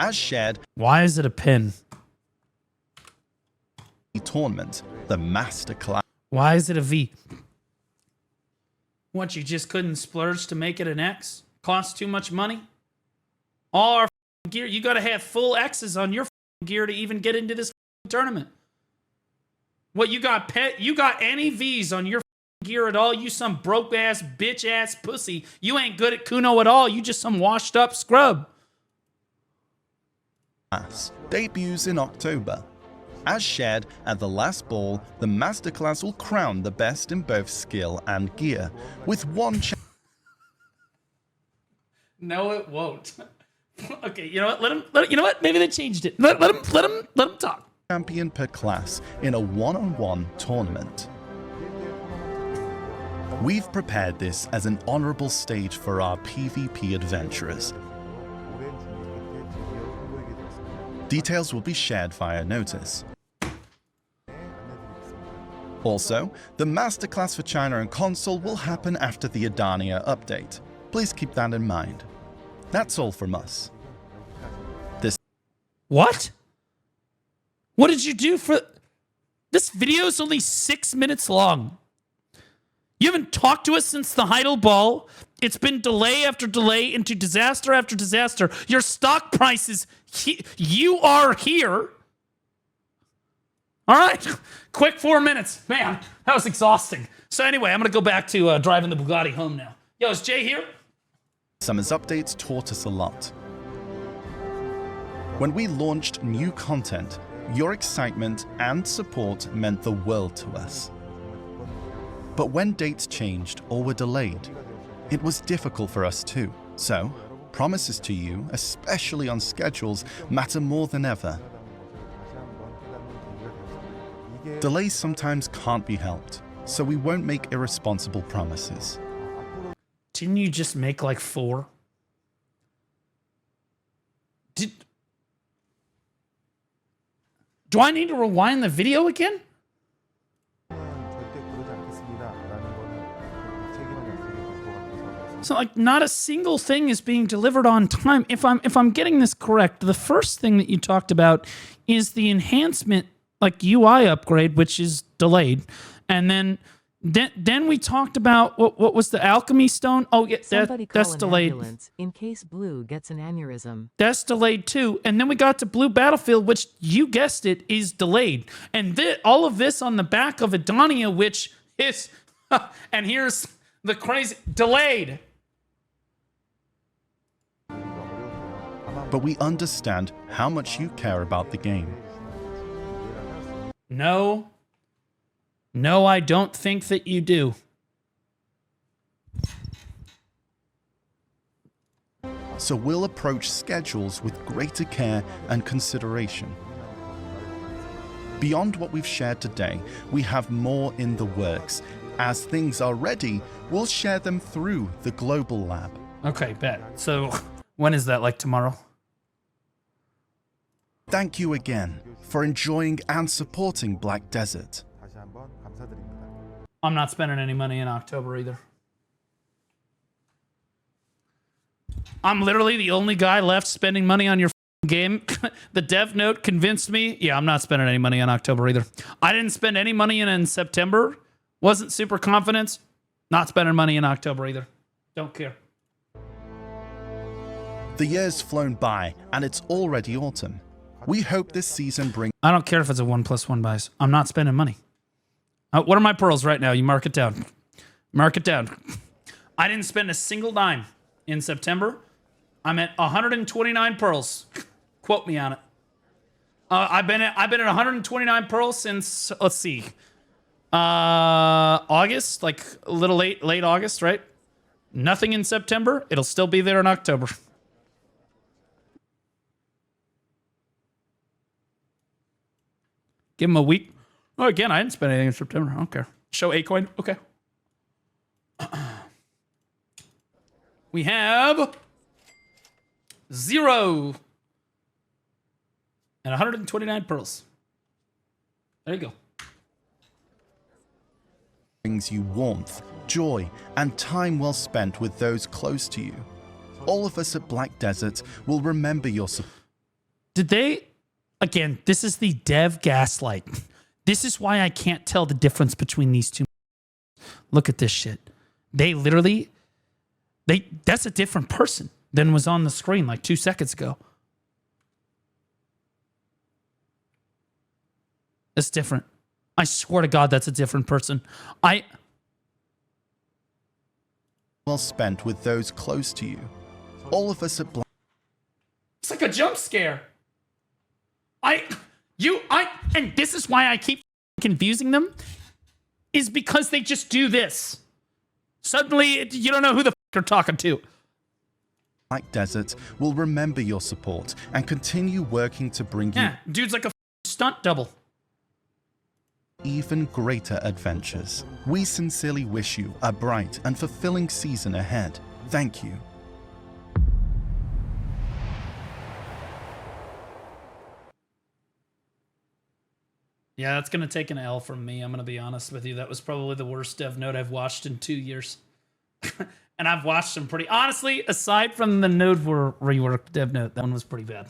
As shared...
Why is it a pin?
Tournament, the Masterclass.
Why is it a V? What, you just couldn't splurge to make it an X? Cost too much money? All our gear, you gotta have full X's on your gear to even get into this tournament. What, you got any V's on your gear at all? You some broke ass, bitch ass pussy. You ain't good at Kuno at all. You just some washed up scrub.
Debuts in October. As shared at the last ball, the Masterclass will crown the best in both skill and gear, with 1
No, it won't. Okay, you know what? Let him. You know what? Maybe they changed it. Let him talk.
champion per class in a one-on-one tournament. We've prepared this as an honorable stage for our PvP adventurers. Details will be shared via notice. Also, the Masterclass for China and console will happen after the Adania update. Please keep that in mind. That's all from us.
What? What did you do for... This video is only 6 minutes long. You haven't talked to us since the Heidel Ball. It's been delay after delay into disaster after disaster. Your stock prices, you are here. All right, quick 4 minutes. Man, that was exhausting. So anyway, I'm going to go back to driving the Bugatti home now. Yo, is Jay here?
Summer's updates taught us a lot. When we launched new content, Your excitement and support meant the world to us. But when dates changed or were delayed, it was difficult for us too. So, promises to you, especially on schedules, matter more than ever. Delays sometimes can't be helped, so we won't make irresponsible promises.
Didn't you just make like 4? Do I need to rewind the video again? So like not a single thing is being delivered on time. If I'm getting this correct, the first thing that you talked about is the enhancement like UI upgrade, which is delayed. And then we talked about what was the alchemy stone? Oh yeah, that's delayed.
Ambulance in case Blue gets an aneurysm.
That's delayed too. And then we got to Blue Battlefield, which you guessed it is delayed. And all of this on the back of Adonia, which is, and here's the crazy, delayed.
But we understand how much you care about the game.
No, I don't think that you do.
So we'll approach schedules with greater care and consideration. Beyond what we've shared today, we have more in the works. As things are ready, we'll share them through the global lab.
Okay, bet. So when is that, like tomorrow?
Thank you again for enjoying and supporting Black Desert.
I'm not spending any money in October either. I'm literally the only guy left spending money on your game. The dev note convinced me. Yeah, I'm not spending any money in October either. I didn't spend any money in September. Wasn't super confident. Not spending money in October either. Don't care.
The year's flown by and it's already autumn. We hope this season brings...
I don't care if it's a 1+1 buys. I'm not spending money. What are my pearls right now? You mark it down. Mark it down. I didn't spend a single dime in September. I'm at 129 pearls. Quote me on it. I've been at 129 pearls since, let's see, August, like a little late August, right? Nothing in September. It'll still be there in October. Give him a week. Oh, again, I didn't spend anything in September. I don't care. Show a coin. Okay. We have 0 and 129 pearls. There you go.
Brings you warmth, joy, and time well spent with those close to you. All of us at Black Desert will remember your support.
Did they... Again, this is the dev gaslight. This is why I can't tell the difference between these two. Look at this shit. They literally... That's a different person than was on the screen like 2 seconds ago. It's different. I swear to God, that's a different person.
Well spent with those close to you. All of us at Black...
It's like a jump scare. And this is why I keep confusing them, is because they just do this. Suddenly, you don't know who the you're talking to.
Black Desert will remember your support and continue working to bring you...
Yeah, dude's like a stunt double.
...even greater adventures. We sincerely wish you a bright and fulfilling season ahead. Thank you.
Yeah, that's going to take an L from me. I'm going to be honest with you. That was probably the worst dev note I've watched in 2 years. And I've watched some pretty... Honestly, aside from the Node rework dev note, that one was pretty bad.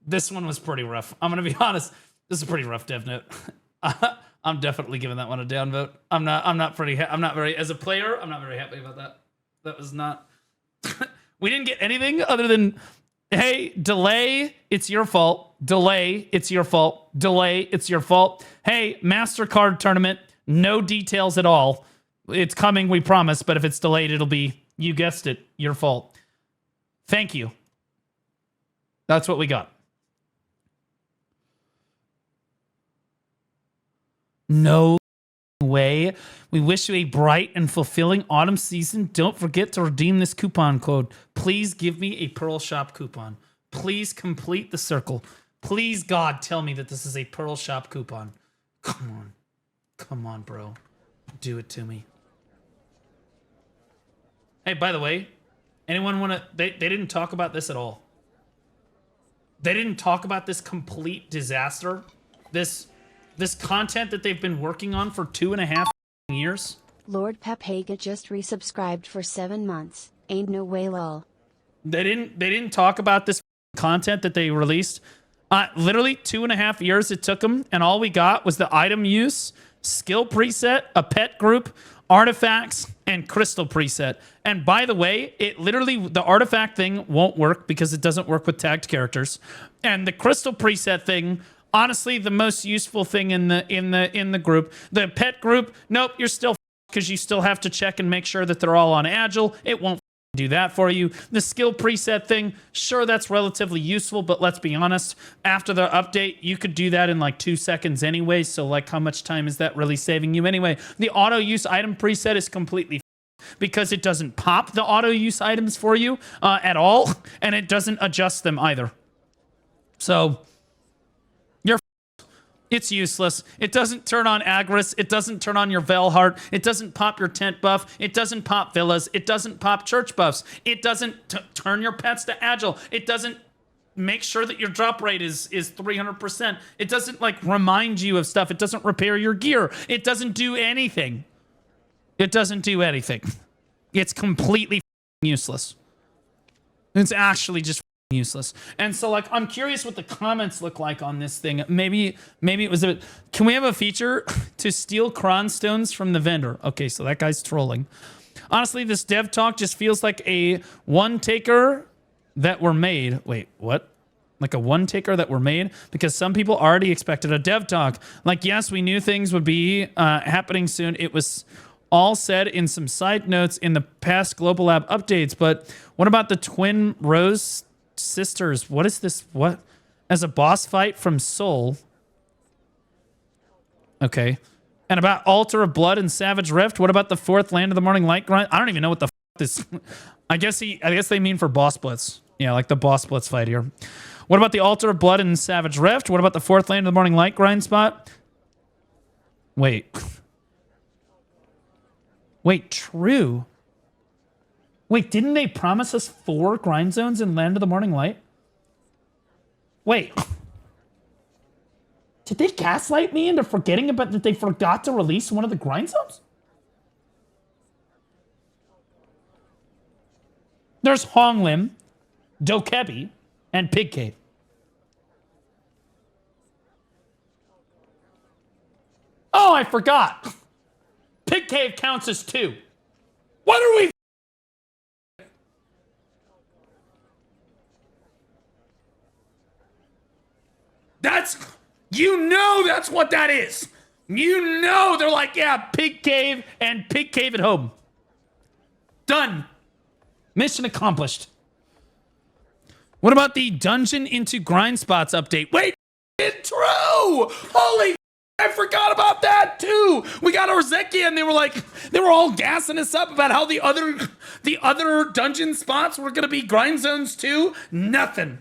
This one was pretty rough. I'm going to be honest. This is a pretty rough dev note. I'm definitely giving that one a downvote. I'm not very... As a player, I'm not very happy about that. That was not... We didn't get anything other than... Hey, delay, it's your fault. Delay, it's your fault. Delay, it's your fault. Hey, MasterCard tournament, no details at all. It's coming, we promise, but if it's delayed, it'll be, you guessed it, your fault. Thank you. That's what we got. No way. We wish you a bright and fulfilling autumn season. Don't forget to redeem this coupon code. Please give me a Pearl Shop coupon. Please complete the circle. Please, God, tell me that this is a Pearl Shop coupon. Come on. Come on, bro. Do it to me. Hey, by the way, anyone want to... They didn't talk about this at all. They didn't talk about this complete disaster. This content that they've been working on for 2.5 years.
Lord Pepega just resubscribed for 7 months. Ain't no way, lol.
They didn't talk about this content that they released. Literally 2.5 years it took them, and all we got was the item use, skill preset, a pet group, artifacts, and crystal preset. And by the way, it literally, the artifact thing won't work because it doesn't work with tagged characters. And the crystal preset thing, honestly, the most useful thing in the group. The pet group, nope, you're still because you still have to check and make sure that they're all on agile. It won't do that for you. The skill preset thing, sure, that's relatively useful, but let's be honest, after the update, you could do that in like 2 seconds anyway, so like how much time is that really saving you anyway? The auto use item preset is completely because it doesn't pop the auto use items for you at all, and it doesn't adjust them either. So it's useless. It doesn't turn on Agris. It doesn't turn on your Velheart. It doesn't pop your tent buff. It doesn't pop villas. It doesn't pop church buffs. It doesn't turn your pets to agile. It doesn't make sure that your drop rate is 300%. It doesn't like remind you of stuff. It doesn't repair your gear. It doesn't do anything. It doesn't do anything. It's completely useless. It's actually just useless. And so like I'm curious what the comments look like on this thing. Maybe it was a bit, can we have a feature to steal cron stones from the vendor? Okay, so that guy's trolling. Honestly, this dev talk just feels like a one taker that were made. Wait, what? Like a one taker that were made because some people already expected a dev talk. Like, yes, we knew things would be happening soon. It was all said in some side notes in the past Global Lab updates, but what about the twin Rose sisters? What is this? What? As a boss fight from Soul. Okay. And about Altar of Blood and Savage Rift. What about the fourth Land of the Morning Light grind? I don't even know what the this. I guess they mean for boss blitz. Yeah, like the boss blitz fight here. What about the Altar of Blood and Savage Rift? What about the fourth Land of the Morning Light grind spot? Wait. Wait, true. Wait, didn't they promise us 4 grind zones in Land of the Morning Light? Wait. Did they gaslight me into forgetting about that they forgot to release one of the grind zones? There's Honglim, Dokebi, and Pig Cave. Oh, I forgot. Pig Cave counts as 2. What are we... that's what that is. You know, they're like, yeah, Pig Cave and Pig Cave at home. Done. Mission accomplished. What about the Dungeon into Grind Spots update? Wait, it's true. Holy, I forgot about that too. We got Orzeki and they were all gassing us up about how the other dungeon spots were going to be grind zones too. Nothing.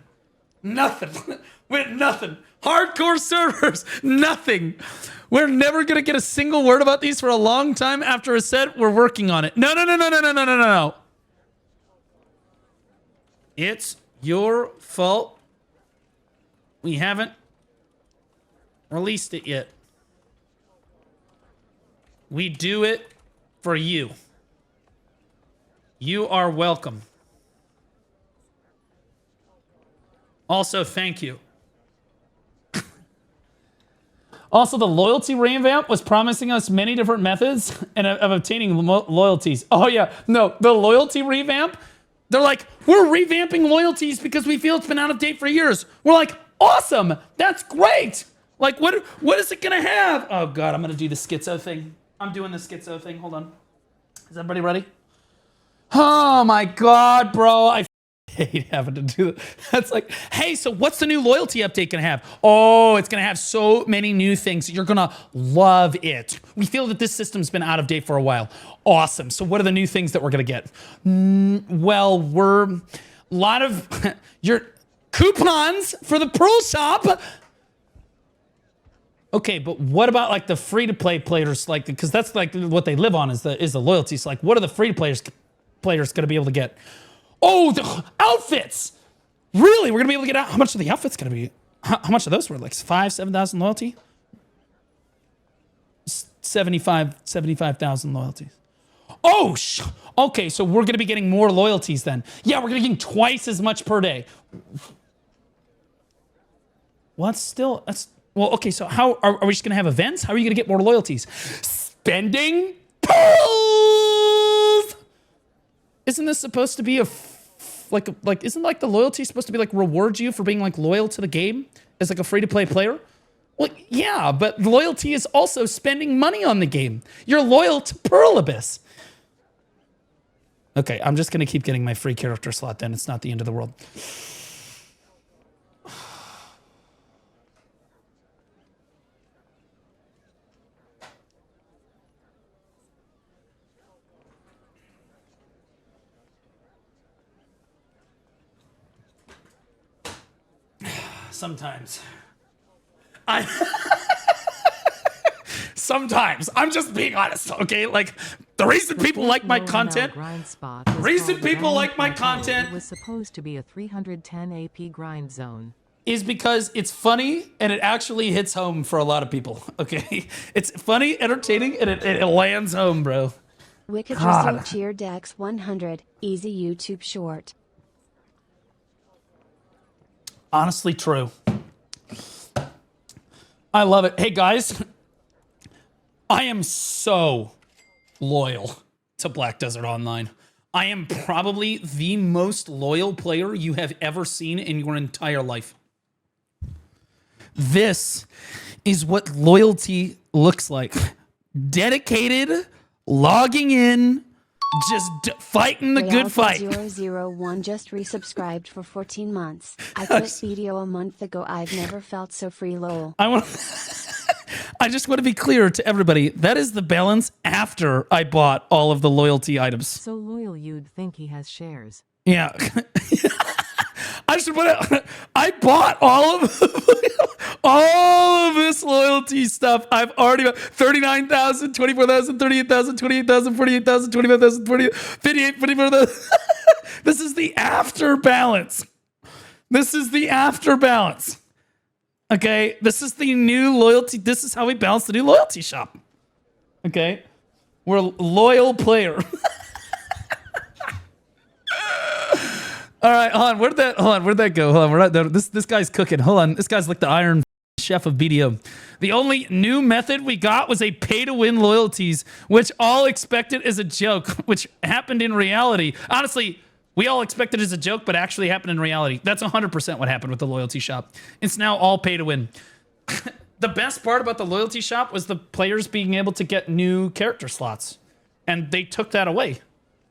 Wait, nothing. Hardcore servers, nothing. We're never going to get a single word about these for a long time after a set. We're working on it. No. It's your fault. We haven't released it yet. We do it for you. You are welcome. Also, thank you. Also, the loyalty revamp was promising us many different methods of obtaining loyalties. Oh, yeah. No, the loyalty revamp, they're like, we're revamping loyalties because we feel it's been out of date for years. We're like, awesome. That's great. Like, what is it going to have? Oh, God, I'm going to do the schizo thing. I'm doing the schizo thing. Hold on. Is everybody ready? Oh, my God, bro. I hate having to do that. That's like, hey, so what's the new loyalty update gonna have? Oh, it's gonna have so many new things. You're gonna love it. We feel that this system's been out of date for a while. Awesome. So what are the new things that we're gonna get? Well, we're a lot of your coupons for the Pearl Shop. Okay, but what about like the free-to-play players? Like, because that's like what they live on is the loyalty. So like, what are the free-to-players gonna be able to get? Oh, the outfits! Really? We're gonna be able to get out? How much are the outfits gonna be? How much are those worth? Like 7,000 loyalty? 75,000 loyalties. Oh, okay, so we're gonna be getting more loyalties then. Yeah, we're gonna be getting twice as much per day. Well, well, okay, so how are we just gonna have events? How are you gonna get more loyalties? Spending pearls! Isn't this supposed to be isn't like the loyalty supposed to be like reward you for being like loyal to the game as like a free-to-play player? Well, yeah, but loyalty is also spending money on the game. You're loyal to Pearl Abyss. Okay, I'm just gonna keep getting my free character slot then. It's not the end of the world. Sometimes. Sometimes. I'm just being honest, okay? Like, the reason people like my content...
It was supposed to be a 310 AP grind zone.
Is because it's funny and it actually hits home for a lot of people, okay? It's funny, entertaining, and it lands home, bro.
Wicked Result Cheer Dex 100, easy YouTube short.
Honestly true. I love it. Hey, guys. I am so loyal to Black Desert Online. I am probably the most loyal player you have ever seen in your entire life. This is what loyalty looks like. Dedicated, logging in, just fighting the good fight.
001 just resubscribed for 14 months. I quit video a month ago. I've never felt so free, lol.
I just want to be clear to everybody. That is the balance after I bought all of the loyalty items.
So loyal you'd think he has shares.
Yeah. I bought all of this loyalty stuff. I've already bought 39,000, 24,000, 38,000, 28,000, 48,000, 25,000, 58, 54,000. This is the after balance. This is the after balance. Okay, this is the new loyalty. This is how we balance the new loyalty shop. Okay, we're a loyal player. All right, hold on. Where'd that go? Hold on, we're not done. This guy's cooking. Hold on, this guy's like the Iron Chef of BDO. The only new method we got was a pay-to-win loyalties, which all expected as a joke, which happened in reality. Honestly, we all expected it as a joke, but actually happened in reality. That's 100% what happened with the loyalty shop. It's now all pay-to-win. The best part about the loyalty shop was the players being able to get new character slots, and they took that away.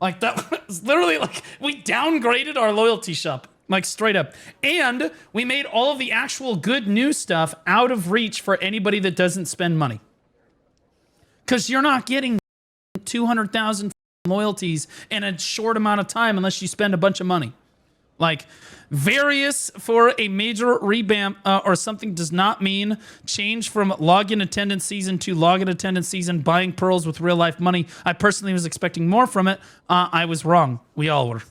Like, that was literally like, we downgraded our loyalty shop, like straight up. And we made all of the actual good new stuff out of reach for anybody that doesn't spend money. Because you're not getting 200,000 loyalties in a short amount of time unless you spend a bunch of money. Like, various for a major revamp or something does not mean change from login attendance season to login attendance season, buying pearls with real life money. I personally was expecting more from it. I was wrong. We all were.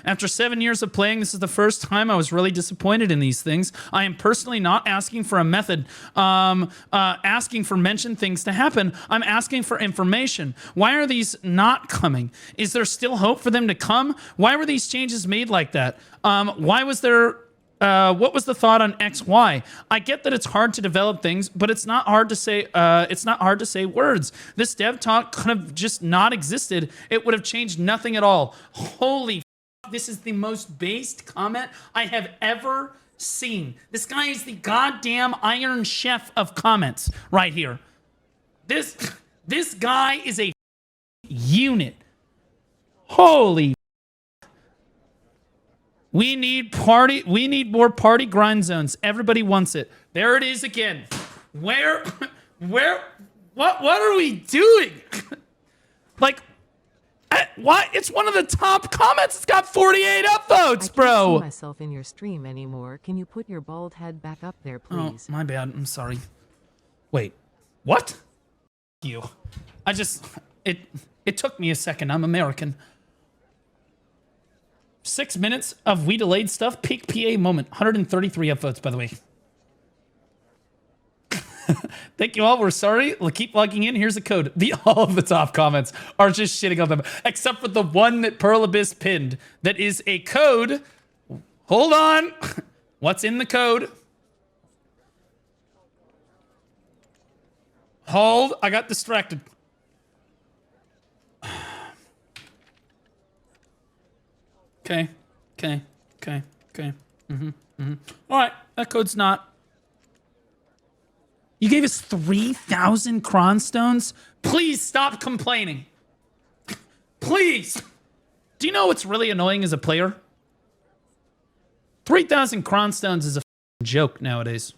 After 7 years of playing, this is the first time I was really disappointed in these things. I am personally not asking for a method, asking for mentioned things to happen. I'm asking for information. Why are these not coming? Is there still hope for them to come? Why were these changes made like that? Why was there... what was the thought on XY? I get that it's hard to develop things, but it's not hard to say. It's not hard to say words. This dev talk could have just not existed. It would have changed nothing at all. Holy f***, this is the most based comment I have ever seen. This guy is the goddamn Iron Chef of comments right here. This guy is a unit. Holy. We need more party grind zones. Everybody wants it. There it is again. Where, what are we doing? Like, why? It's one of the top comments. It's got 48 upvotes, bro.
I can't see myself in your stream anymore. Can you put your bald head back up there, please?
Oh, my bad. I'm sorry. Wait, what? You. It took me a second. I'm American. 6 minutes of we delayed stuff. Peak PA moment. 133 upvotes, by the way. Thank you all. We're sorry. We'll keep logging in. Here's the code. All of the top comments are just shitting on them, except for the one that Pearl Abyss pinned. That is a code. Hold on. What's in the code? Hold. I got distracted. Okay. All right. That code's not. You gave us 3,000 cron stones? Please stop complaining. Please. Do you know what's really annoying as a player? 3,000 cron stones is a joke nowadays.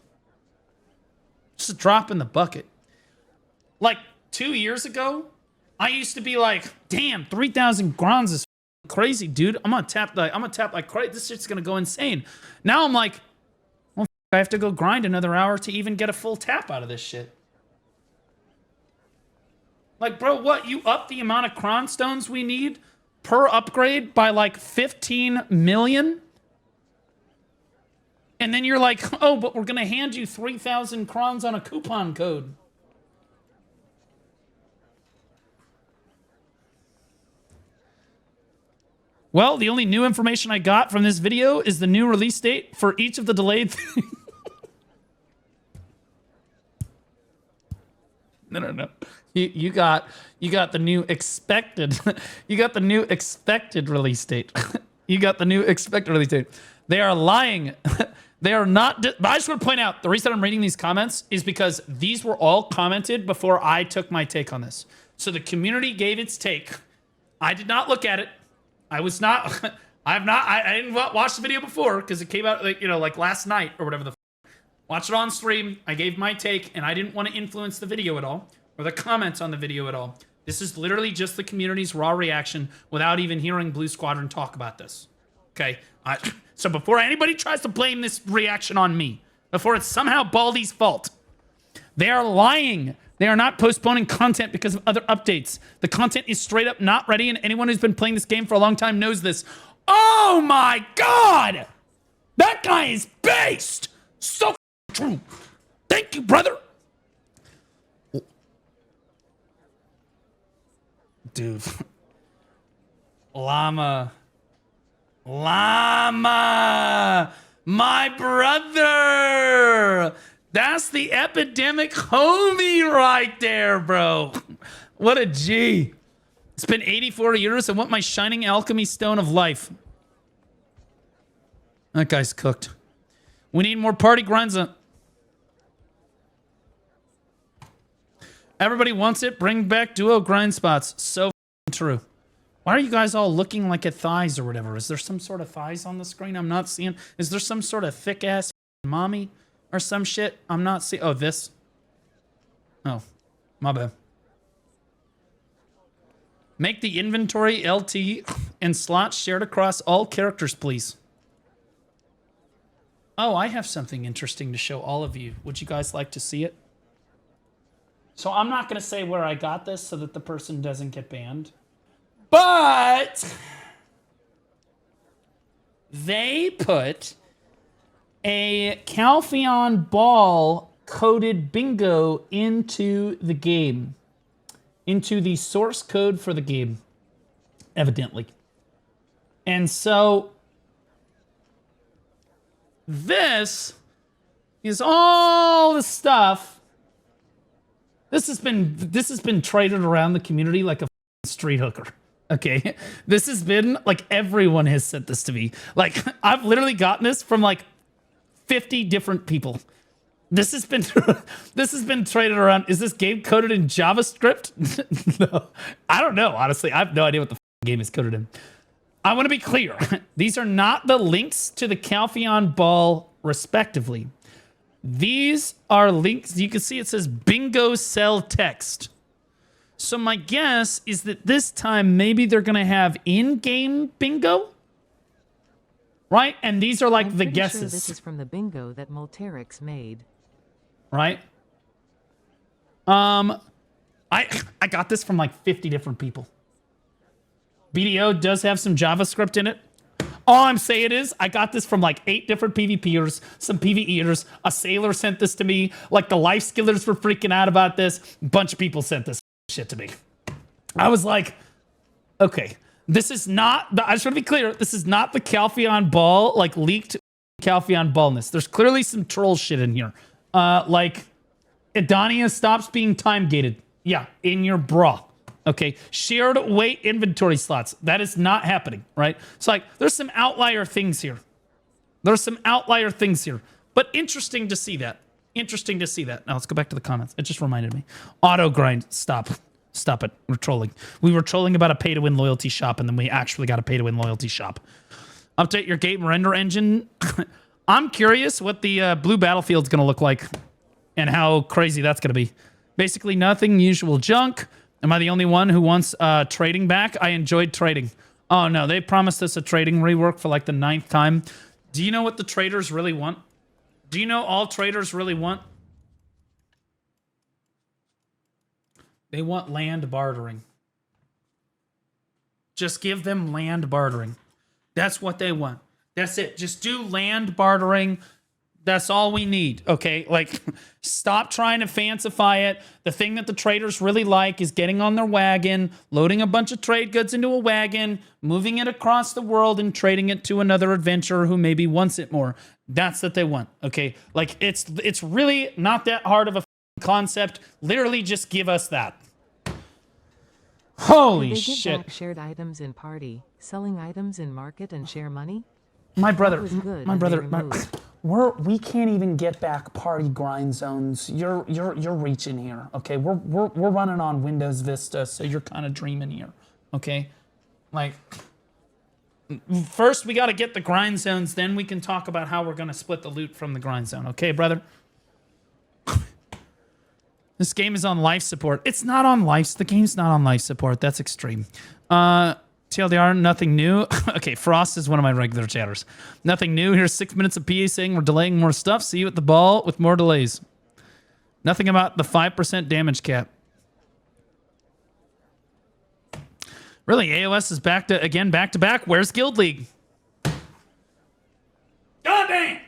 Just a drop in the bucket. Like 2 years ago, I used to be like, damn, 3,000 crons is crazy, dude. I'm gonna tap like crazy. This shit's gonna go insane. Now I'm like, well, I have to go grind another hour to even get a full tap out of this shit. Like, bro, what? You up the amount of cron stones we need per upgrade by like 15 million? And then you're like, oh, but we're gonna hand you 3,000 crons on a coupon code. Well, the only new information I got from this video is the new release date for each of the delayed things. No. You got the new expected. You got the new expected release date. You got the new expected release date. They are lying. They are not. But I just want to point out the reason I'm reading these comments is because these were all commented before I took my take on this. So the community gave its take. I did not look at it. I was not. I didn't watch the video before because it came out like last night or whatever. Watch it on stream. I gave my take and I didn't want to influence the video at all or the comments on the video at all. This is literally just the community's raw reaction without even hearing Blue Squadron talk about this. Okay. So before anybody tries to blame this reaction on me, before it's somehow Baldy's fault, they are lying. They are not postponing content because of other updates. The content is straight up not ready, and anyone who's been playing this game for a long time knows this. Oh my God! That guy is based! So true. Thank you, brother. Dude. Llama. My brother! That's the epidemic homie right there, bro. What a G. It's been 84 years. I want my shining alchemy stone of life. That guy's cooked. We need more party grinds. Everybody wants it. Bring back duo grind spots. So true. Why are you guys all looking like at thighs or whatever? Is there some sort of thighs on the screen I'm not seeing? Is there some sort of thick ass mommy? Or some shit I'm not seeing. Oh, this. Oh, my bad. Make the inventory LT and slots shared across all characters, please. Oh, I have something interesting to show all of you. Would you guys like to see it? So I'm not going to say where I got this so that the person doesn't get banned. But they put a Calpheon ball coded bingo into the game, into the source code for the game, evidently. And so this is all the stuff. This has been traded around the community like a street hooker. Okay, this has been like everyone has sent this to me. Like I've literally gotten this from like 50 different people. This has been traded around. Is this game coded in JavaScript? No, I don't know. Honestly, I have no idea what the game is coded in. I want to be clear. These are not the links to the Calpheon ball, respectively. These are links. You can see it says bingo cell text. So my guess is that this time maybe they're going to have in-game bingo, right? And these are like
I'm
the
pretty
guesses.
Sure this is from the bingo that Multerix made.
Right? I got this from like 50 different people. BDO does have some JavaScript in it. All I'm saying is I got this from like 8 different PvPers, some PvEers. A sailor sent this to me. Like the life skillers were freaking out about this. A bunch of people sent this shit to me. I was like, okay, this is not, I just want to be clear, this is not the Calpheon ball, like leaked Calpheon ballness. There's clearly some troll shit in here. Like, Edonia stops being time gated. Yeah, in your bra. Okay, shared weight inventory slots. That is not happening, right? So like, there's some outlier things here. There's some outlier things here. But interesting to see that. Interesting to see that. Now let's go back to the comments. It just reminded me. Auto grind. Stop. Stop it. We're trolling. We were trolling about a pay-to-win loyalty shop, and then we actually got a pay-to-win loyalty shop. Update your game render engine. I'm curious what the blue battlefield's going to look like and how crazy that's going to be. Basically nothing. Usual junk. Am I the only one who wants trading back? I enjoyed trading. Oh, no. They promised us a trading rework for like the 9th time. Do you know what the traders really want? Do you know all traders really want? They want land bartering. Just give them land bartering. That's what they want. That's it. Just do land bartering. That's all we need, okay? Like, stop trying to fancify it. The thing that the traders really like is getting on their wagon, loading a bunch of trade goods into a wagon, moving it across the world, and trading it to another adventurer who maybe wants it more. That's what they want, okay? Like, it's really not that hard of a concept. Literally, just give us that. Holy
Did they give
shit.
back shared items in party, selling items in market and share money?
My brother,
was good
my
and
brother,
they
my,
removed.
we can't even get back party grind zones. You're reaching here, okay? We're running on Windows Vista, so you're kind of dreaming here, okay? Like, first we got to get the grind zones, then we can talk about how we're gonna split the loot from the grind zone, okay, brother? This game is on life support. It's not on life. The game's not on life support. That's extreme. TLDR, nothing new. Okay, Frost is one of my regular chatters. Nothing new. Here's 6 minutes of PA saying we're delaying more stuff. See you at the ball with more delays. Nothing about the 5% damage cap. Really, AOS is back to back. Where's Guild League? God damn!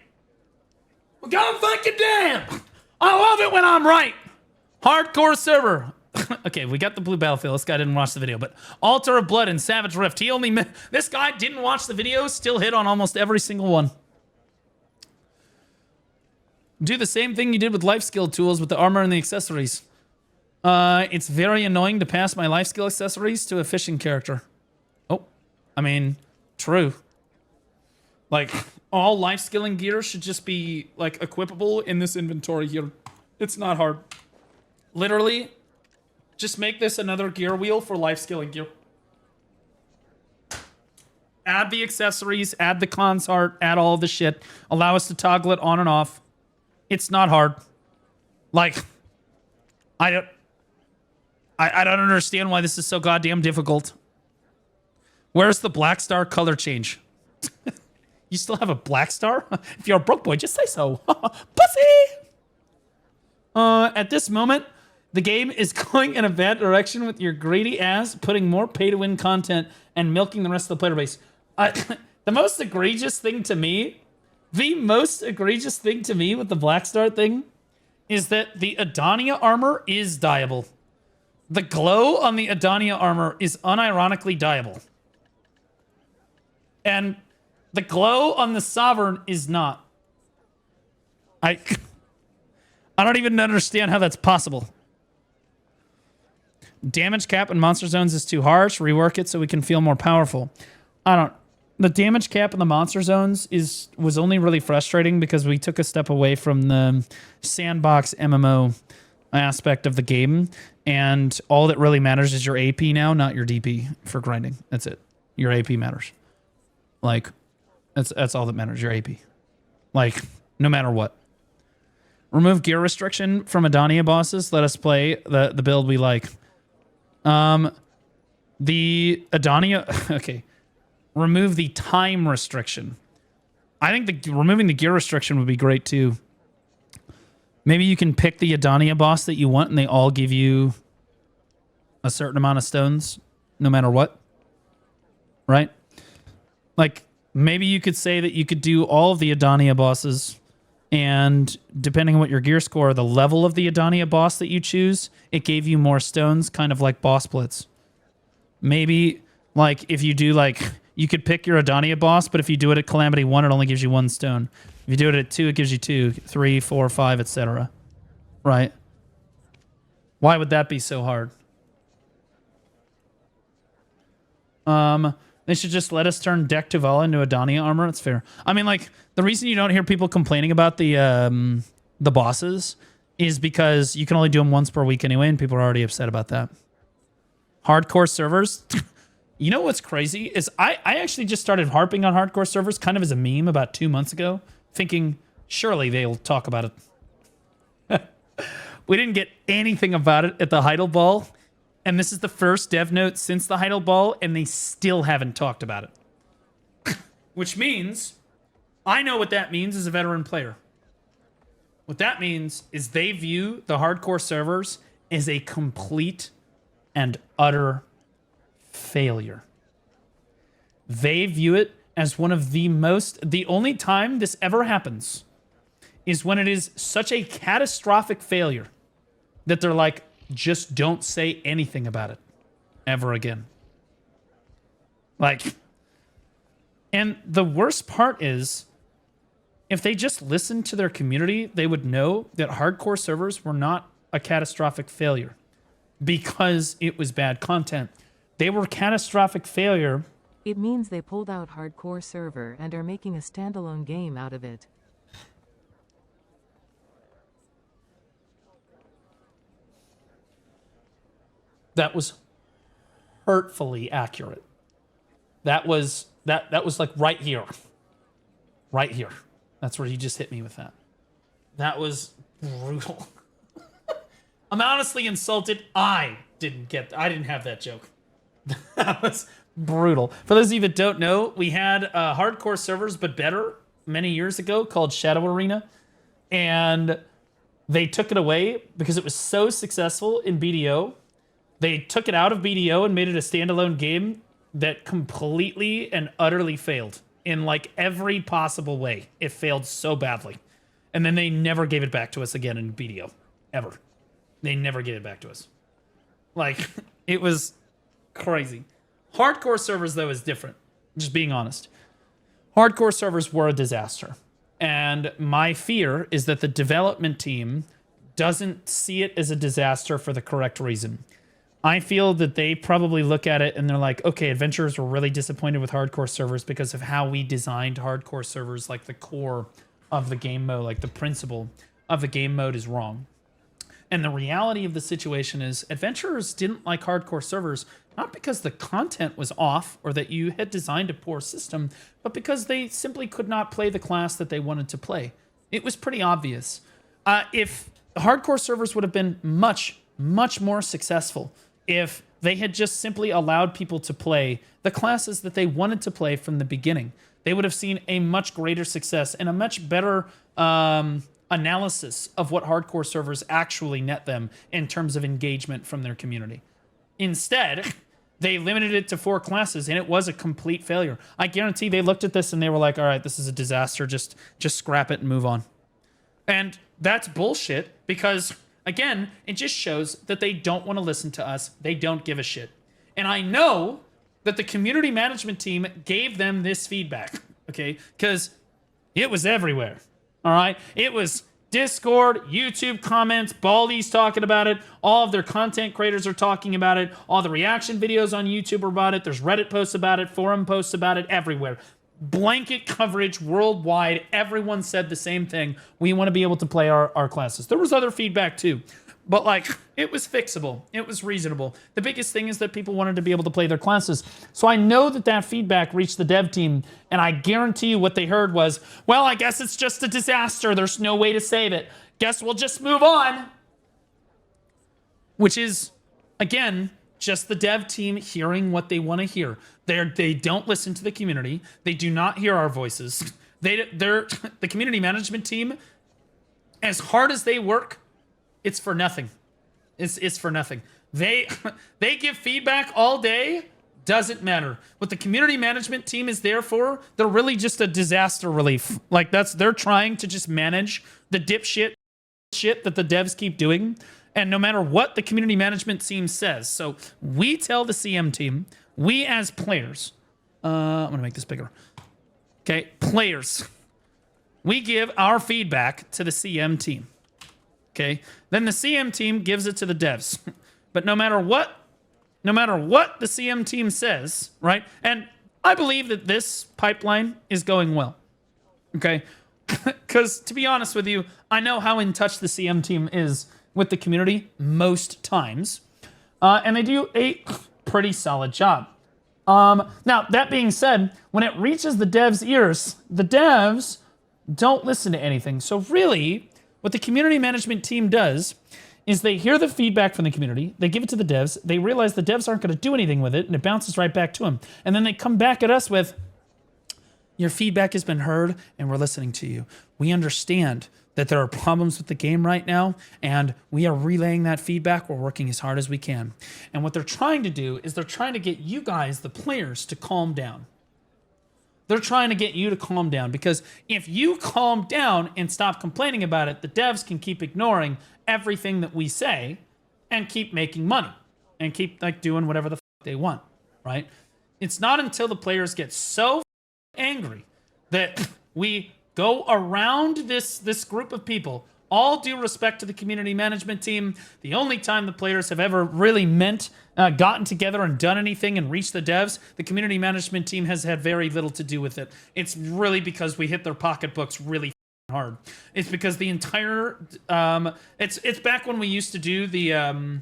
Well, god fucking damn! I love it when I'm right. Hardcore server. Okay, we got the blue battlefield. This guy didn't watch the video, but Altar of Blood and Savage Rift. This guy didn't watch the video, still hit on almost every single one. Do the same thing you did with life skill tools with the armor and the accessories. It's very annoying to pass my life skill accessories to a fishing character. Oh, I mean, true. Like, all life skilling gear should just be, like, equipable in this inventory here. It's not hard. Literally, just make this another gear wheel for life skilling gear. Add the accessories, add the cons art, add all the shit. Allow us to toggle it on and off. It's not hard. Like, I don't understand why this is so goddamn difficult. Where's the black star color change? You still have a black star? If you're a broke boy, just say so. Pussy! At this moment, the game is going in a bad direction with your greedy ass putting more pay-to-win content and milking the rest of the player base. The most egregious thing to me with the Black Star thing is that the Adonia armor is dyeable. The glow on the Adonia armor is unironically dyeable. And the glow on the Sovereign is not. I don't even understand how that's possible. Damage cap in monster zones is too harsh. Rework it so we can feel more powerful. The damage cap in the monster zones was only really frustrating because we took a step away from the sandbox MMO aspect of the game, and all that really matters is your AP now, not your DP for grinding. That's it. Your AP matters. Like, that's all that matters. Your AP. Like, no matter what. Remove gear restriction from Adania bosses. Let us play the build we like. The Adania... Okay. Remove the time restriction. I think removing the gear restriction would be great, too. Maybe you can pick the Adania boss that you want, and they all give you a certain amount of stones, no matter what. Right? Like, maybe you could say that you could do all of the Adania bosses, and depending on what your gear score, the level of the Adania boss that you choose, it gave you more stones, kind of like boss blitz. Maybe, like, if you do, like... You could pick your Adania boss, but if you do it at Calamity 1, it only gives you 1 stone. If you do it at 2, it gives you 2, 3, 4, 5, etc. Right? Why would that be so hard? They should just let us turn Deck Tuvala into Adania armor. That's fair. I mean, like, the reason you don't hear people complaining about the bosses is because you can only do them once per week anyway, and people are already upset about that. Hardcore servers... You know what's crazy is I actually just started harping on hardcore servers kind of as a meme about 2 months ago, thinking surely they'll talk about it. We didn't get anything about it at the Heidel Ball, and this is the first dev note since the Heidel Ball, and they still haven't talked about it. Which means, I know what that means as a veteran player. What that means is they view the hardcore servers as a complete and utter failure. They view it as one of the only time this ever happens is when it is such a catastrophic failure that they're like, just don't say anything about it ever again. Like, and the worst part is, if they just listened to their community, they would know that hardcore servers were not a catastrophic failure because it was bad content. They were catastrophic failure.
It means they pulled out hardcore server and are making a standalone game out of it.
That was hurtfully accurate. That was like right here. Right here. That's where you just hit me with that. That was brutal. I'm honestly insulted. I didn't have that joke. That was brutal. For those of you that don't know, we had hardcore servers, but better, many years ago called Shadow Arena. And they took it away because it was so successful in BDO. They took it out of BDO and made it a standalone game that completely and utterly failed in like every possible way. It failed so badly. And then they never gave it back to us again in BDO. Ever. They never gave it back to us. Like, it was... crazy. Hardcore servers, though, is different. Just being honest. Hardcore servers were a disaster. And my fear is that the development team doesn't see it as a disaster for the correct reason. I feel that they probably look at it and they're like, okay, adventurers were really disappointed with hardcore servers because of how we designed hardcore servers, like the core of the game mode, like the principle of the game mode is wrong. And the reality of the situation is adventurers didn't like hardcore servers, not because the content was off or that you had designed a poor system, but because they simply could not play the class that they wanted to play. It was pretty obvious. If hardcore servers would have been much, much more successful if they had just simply allowed people to play the classes that they wanted to play from the beginning, they would have seen a much greater success and a much better analysis of what hardcore servers actually net them in terms of engagement from their community. Instead, they limited it to 4 classes, and it was a complete failure. I guarantee they looked at this and they were like, all right, this is a disaster. Just scrap it and move on. And that's bullshit because, again, it just shows that they don't want to listen to us. They don't give a shit. And I know that the community management team gave them this feedback, okay? Because it was everywhere. All right, it was Discord, YouTube comments, Baldi's talking about it. All of their content creators are talking about it. All the reaction videos on YouTube are about it. There's Reddit posts about it, forum posts about it, everywhere. Blanket coverage worldwide. Everyone said the same thing. We want to be able to play our classes. There was other feedback too. But like, it was fixable. It was reasonable. The biggest thing is that people wanted to be able to play their classes. So I know that that feedback reached the dev team, and I guarantee you what they heard was, well, I guess it's just a disaster. There's no way to save it. Guess we'll just move on. Which is, again, just the dev team hearing what they want to hear. They don't listen to the community. They do not hear our voices. The community management team, as hard as they work, it's for nothing. It's for nothing. They give feedback all day. Doesn't matter. What the community management team is there for, they're really just a disaster relief. Like they're trying to just manage the dipshit shit that the devs keep doing. And no matter what the community management team says. So we tell the CM team, we as players, I'm gonna make this bigger. Okay, players. We give our feedback to the CM team. Okay, then the CM team gives it to the devs. But no matter what the CM team says, right? And I believe that this pipeline is going well. Okay, because to be honest with you, I know how in touch the CM team is with the community most times, and they do a pretty solid job. Now, that being said, when it reaches the devs' ears, the devs don't listen to anything. So really, what the community management team does is they hear the feedback from the community, they give it to the devs, they realize the devs aren't going to do anything with it, and it bounces right back to them. And then they come back at us with, your feedback has been heard, and we're listening to you. We understand that there are problems with the game right now, and we are relaying that feedback. We're working as hard as we can. And what they're trying to do is they're trying to get you guys, the players, to calm down. They're trying to get you to calm down, because if you calm down and stop complaining about it, the devs can keep ignoring everything that we say and keep making money and keep like doing whatever the fuck they want, right? It's not until the players get so angry that we go around this group of people. All due respect to the community management team, the only time the players have ever really gotten together and done anything and reached the devs, the community management team has had very little to do with it. It's really because we hit their pocketbooks really hard. It's because the entire it's back when we used to do the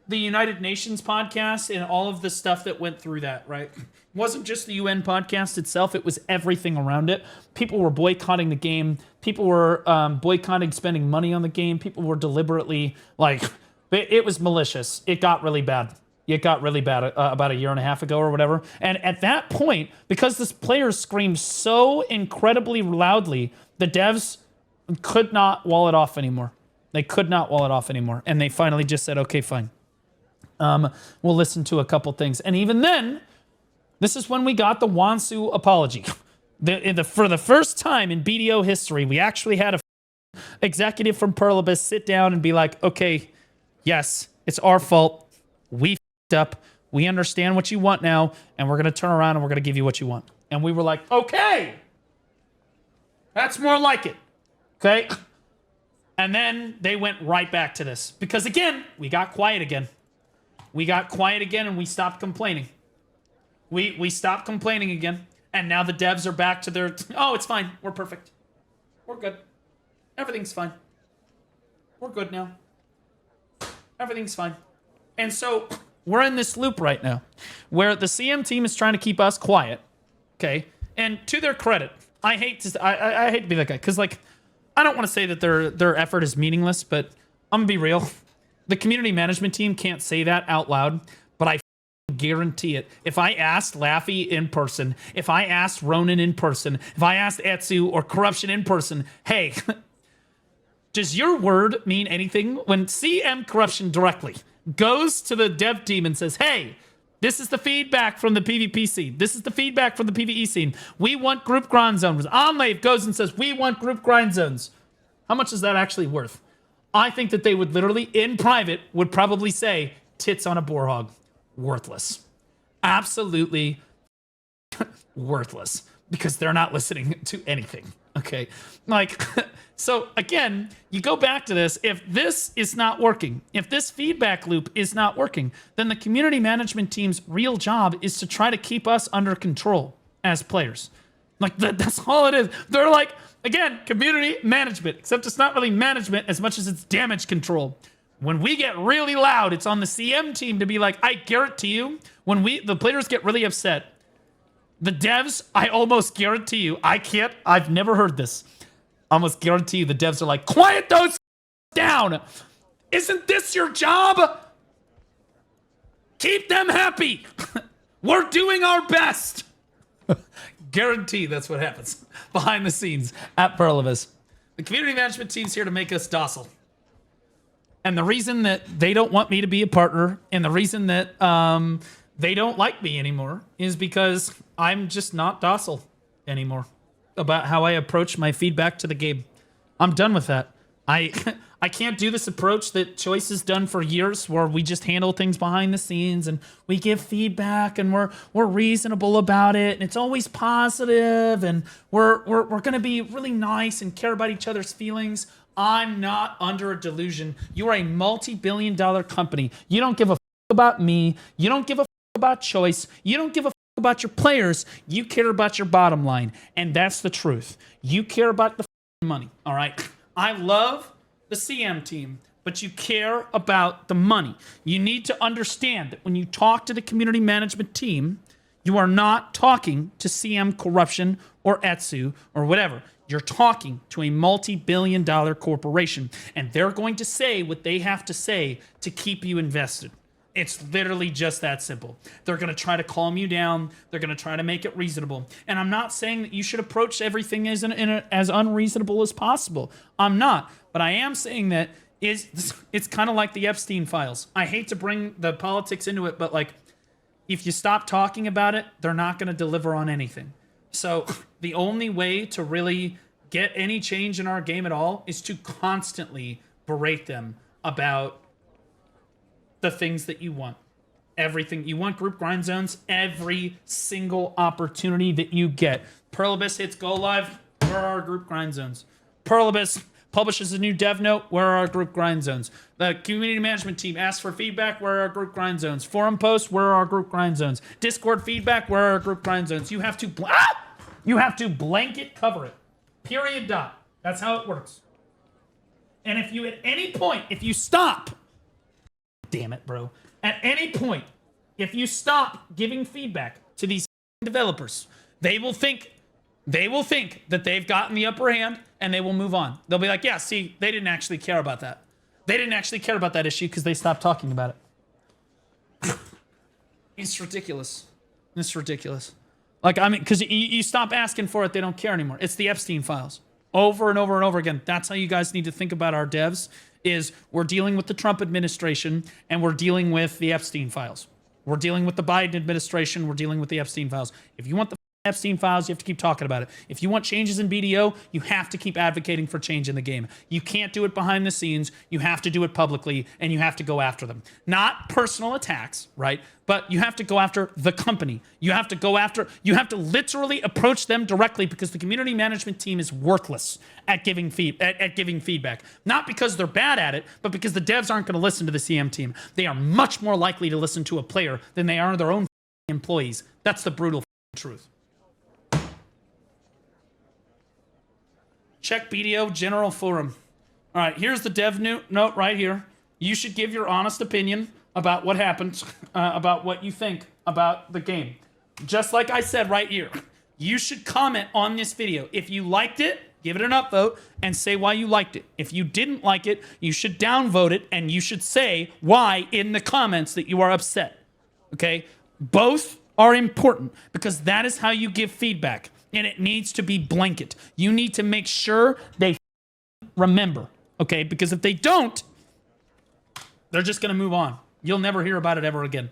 United Nations podcast and all of the stuff that went through that, right? It wasn't just the UN podcast itself, it was everything around it. People were boycotting the game. People were boycotting spending money on the game. People were deliberately, like, it was malicious. It got really bad. It got really bad about a year and a half ago or whatever. And at that point, because this player screamed so incredibly loudly, the devs could not wall it off anymore. They could not wall it off anymore. And they finally just said, okay, fine. We'll listen to a couple things. And even then, this is when we got the Wansu apology. For the first time in BDO history, we actually had a executive from Perlibus sit down and be like, okay, yes, it's our fault. We f***ed up. We understand what you want now, and we're going to turn around and we're going to give you what you want. And we were like, okay, that's more like it. Okay? And then they went right back to this. Because again, we got quiet again. We got quiet again and we stopped complaining. We stopped complaining again. And now the devs are back to their, oh, it's fine. We're perfect. We're good. Everything's fine. We're good now. Everything's fine. And so we're in this loop right now where the CM team is trying to keep us quiet. Okay. And to their credit, I hate to be that guy. Because like, I don't want to say that their effort is meaningless, but I'm going to be real. The community management team can't say that out loud, but I guarantee it. If I asked Laffy in person, if I asked Ronan in person, if I asked Etsu or Corruption in person, hey, does your word mean anything? When CM Corruption directly goes to the dev team and says, hey, this is the feedback from the PvP scene. This is the feedback from the PvE scene. We want group grind zones. Onlave goes and says, we want group grind zones. How much is that actually worth? I think that they would literally, in private, would probably say, tits on a boar hog. Worthless. Absolutely worthless. Because they're not listening to anything. Okay? Like, so again, you go back to this. If this is not working, if this feedback loop is not working, then the community management team's real job is to try to keep us under control as players. Like that's all it is. They're like, again, community management, except it's not really management as much as it's damage control. When we get really loud, it's on the CM team to be like, I guarantee you, when the players get really upset, the devs, I almost guarantee you, I've never heard this. Almost guarantee you the devs are like, quiet those down. Isn't this your job? Keep them happy. We're doing our best. Guarantee that's what happens behind the scenes at Perlivus. The community management team's here to make us docile. And the reason that they don't want me to be a partner and the reason that they don't like me anymore is because I'm just not docile anymore about how I approach my feedback to the game. I'm done with that. I can't do this approach that Choice has done for years where we just handle things behind the scenes and we give feedback and we're reasonable about it and it's always positive and we're going to be really nice and care about each other's feelings. I'm not under a delusion. You are a multi-billion-dollar company. You don't give a about me. You don't give a about Choice. You don't give a about your players. You care about your bottom line. And that's the truth. You care about the money. All right. I love the CM team, but you care about the money. You need to understand that when you talk to the community management team, you are not talking to CM Corruption or Etsu or whatever. You're talking to a multi-billion-dollar corporation, and they're going to say what they have to say to keep you invested. It's literally just that simple. They're going to try to calm you down. They're going to try to make it reasonable. And I'm not saying that you should approach everything as unreasonable as possible. I'm not. But I am saying that it's kind of like the Epstein files. I hate to bring the politics into it, but like, if you stop talking about it, they're not going to deliver on anything. So the only way to really get any change in our game at all is to constantly berate them about the things that you want. Everything. You want group grind zones every single opportunity that you get. Perlibus hits go live. Where are our group grind zones? Perlibus publishes a new dev note. Where are our group grind zones? The community management team asks for feedback. Where are our group grind zones? Forum posts. Where are our group grind zones? Discord feedback. Where are our group grind zones? You have to blanket cover it. Period. Dot. That's how it works. And if you at any point, if you stop, damn it, bro. At any point, if you stop giving feedback to these developers, they will think that they've gotten the upper hand and they will move on. They'll be like, yeah, see, they didn't actually care about that. They didn't actually care about that issue because they stopped talking about it. It's ridiculous. It's ridiculous. Like, I mean, because you stop asking for it, they don't care anymore. It's the Epstein files. Over and over and over again. That's how you guys need to think about our devs, is we're dealing with the Trump administration and we're dealing with the Epstein files. We're dealing with the Biden administration. We're dealing with the Epstein files. If you want the Epstein files, you have to keep talking about it. If you want changes in BDO, you have to keep advocating for change in the game. You can't do it behind the scenes. You have to do it publicly, and you have to go after them. Not personal attacks, right? But you have to go after the company. You have to literally approach them directly, because the community management team is worthless at giving feedback. Not because they're bad at it, but because the devs aren't going to listen to the CM team. They are much more likely to listen to a player than they are their own employees. That's the brutal truth. Check BDO General Forum. All right, here's the dev note right here. You should give your honest opinion about what happened, about what you think about the game. Just like I said right here, you should comment on this video. If you liked it, give it an upvote and say why you liked it. If you didn't like it, you should downvote it and you should say why in the comments that you are upset. Okay? Both are important because that is how you give feedback. And it needs to be blanket. You need to make sure they remember, okay? Because if they don't, they're just going to move on. You'll never hear about it ever again.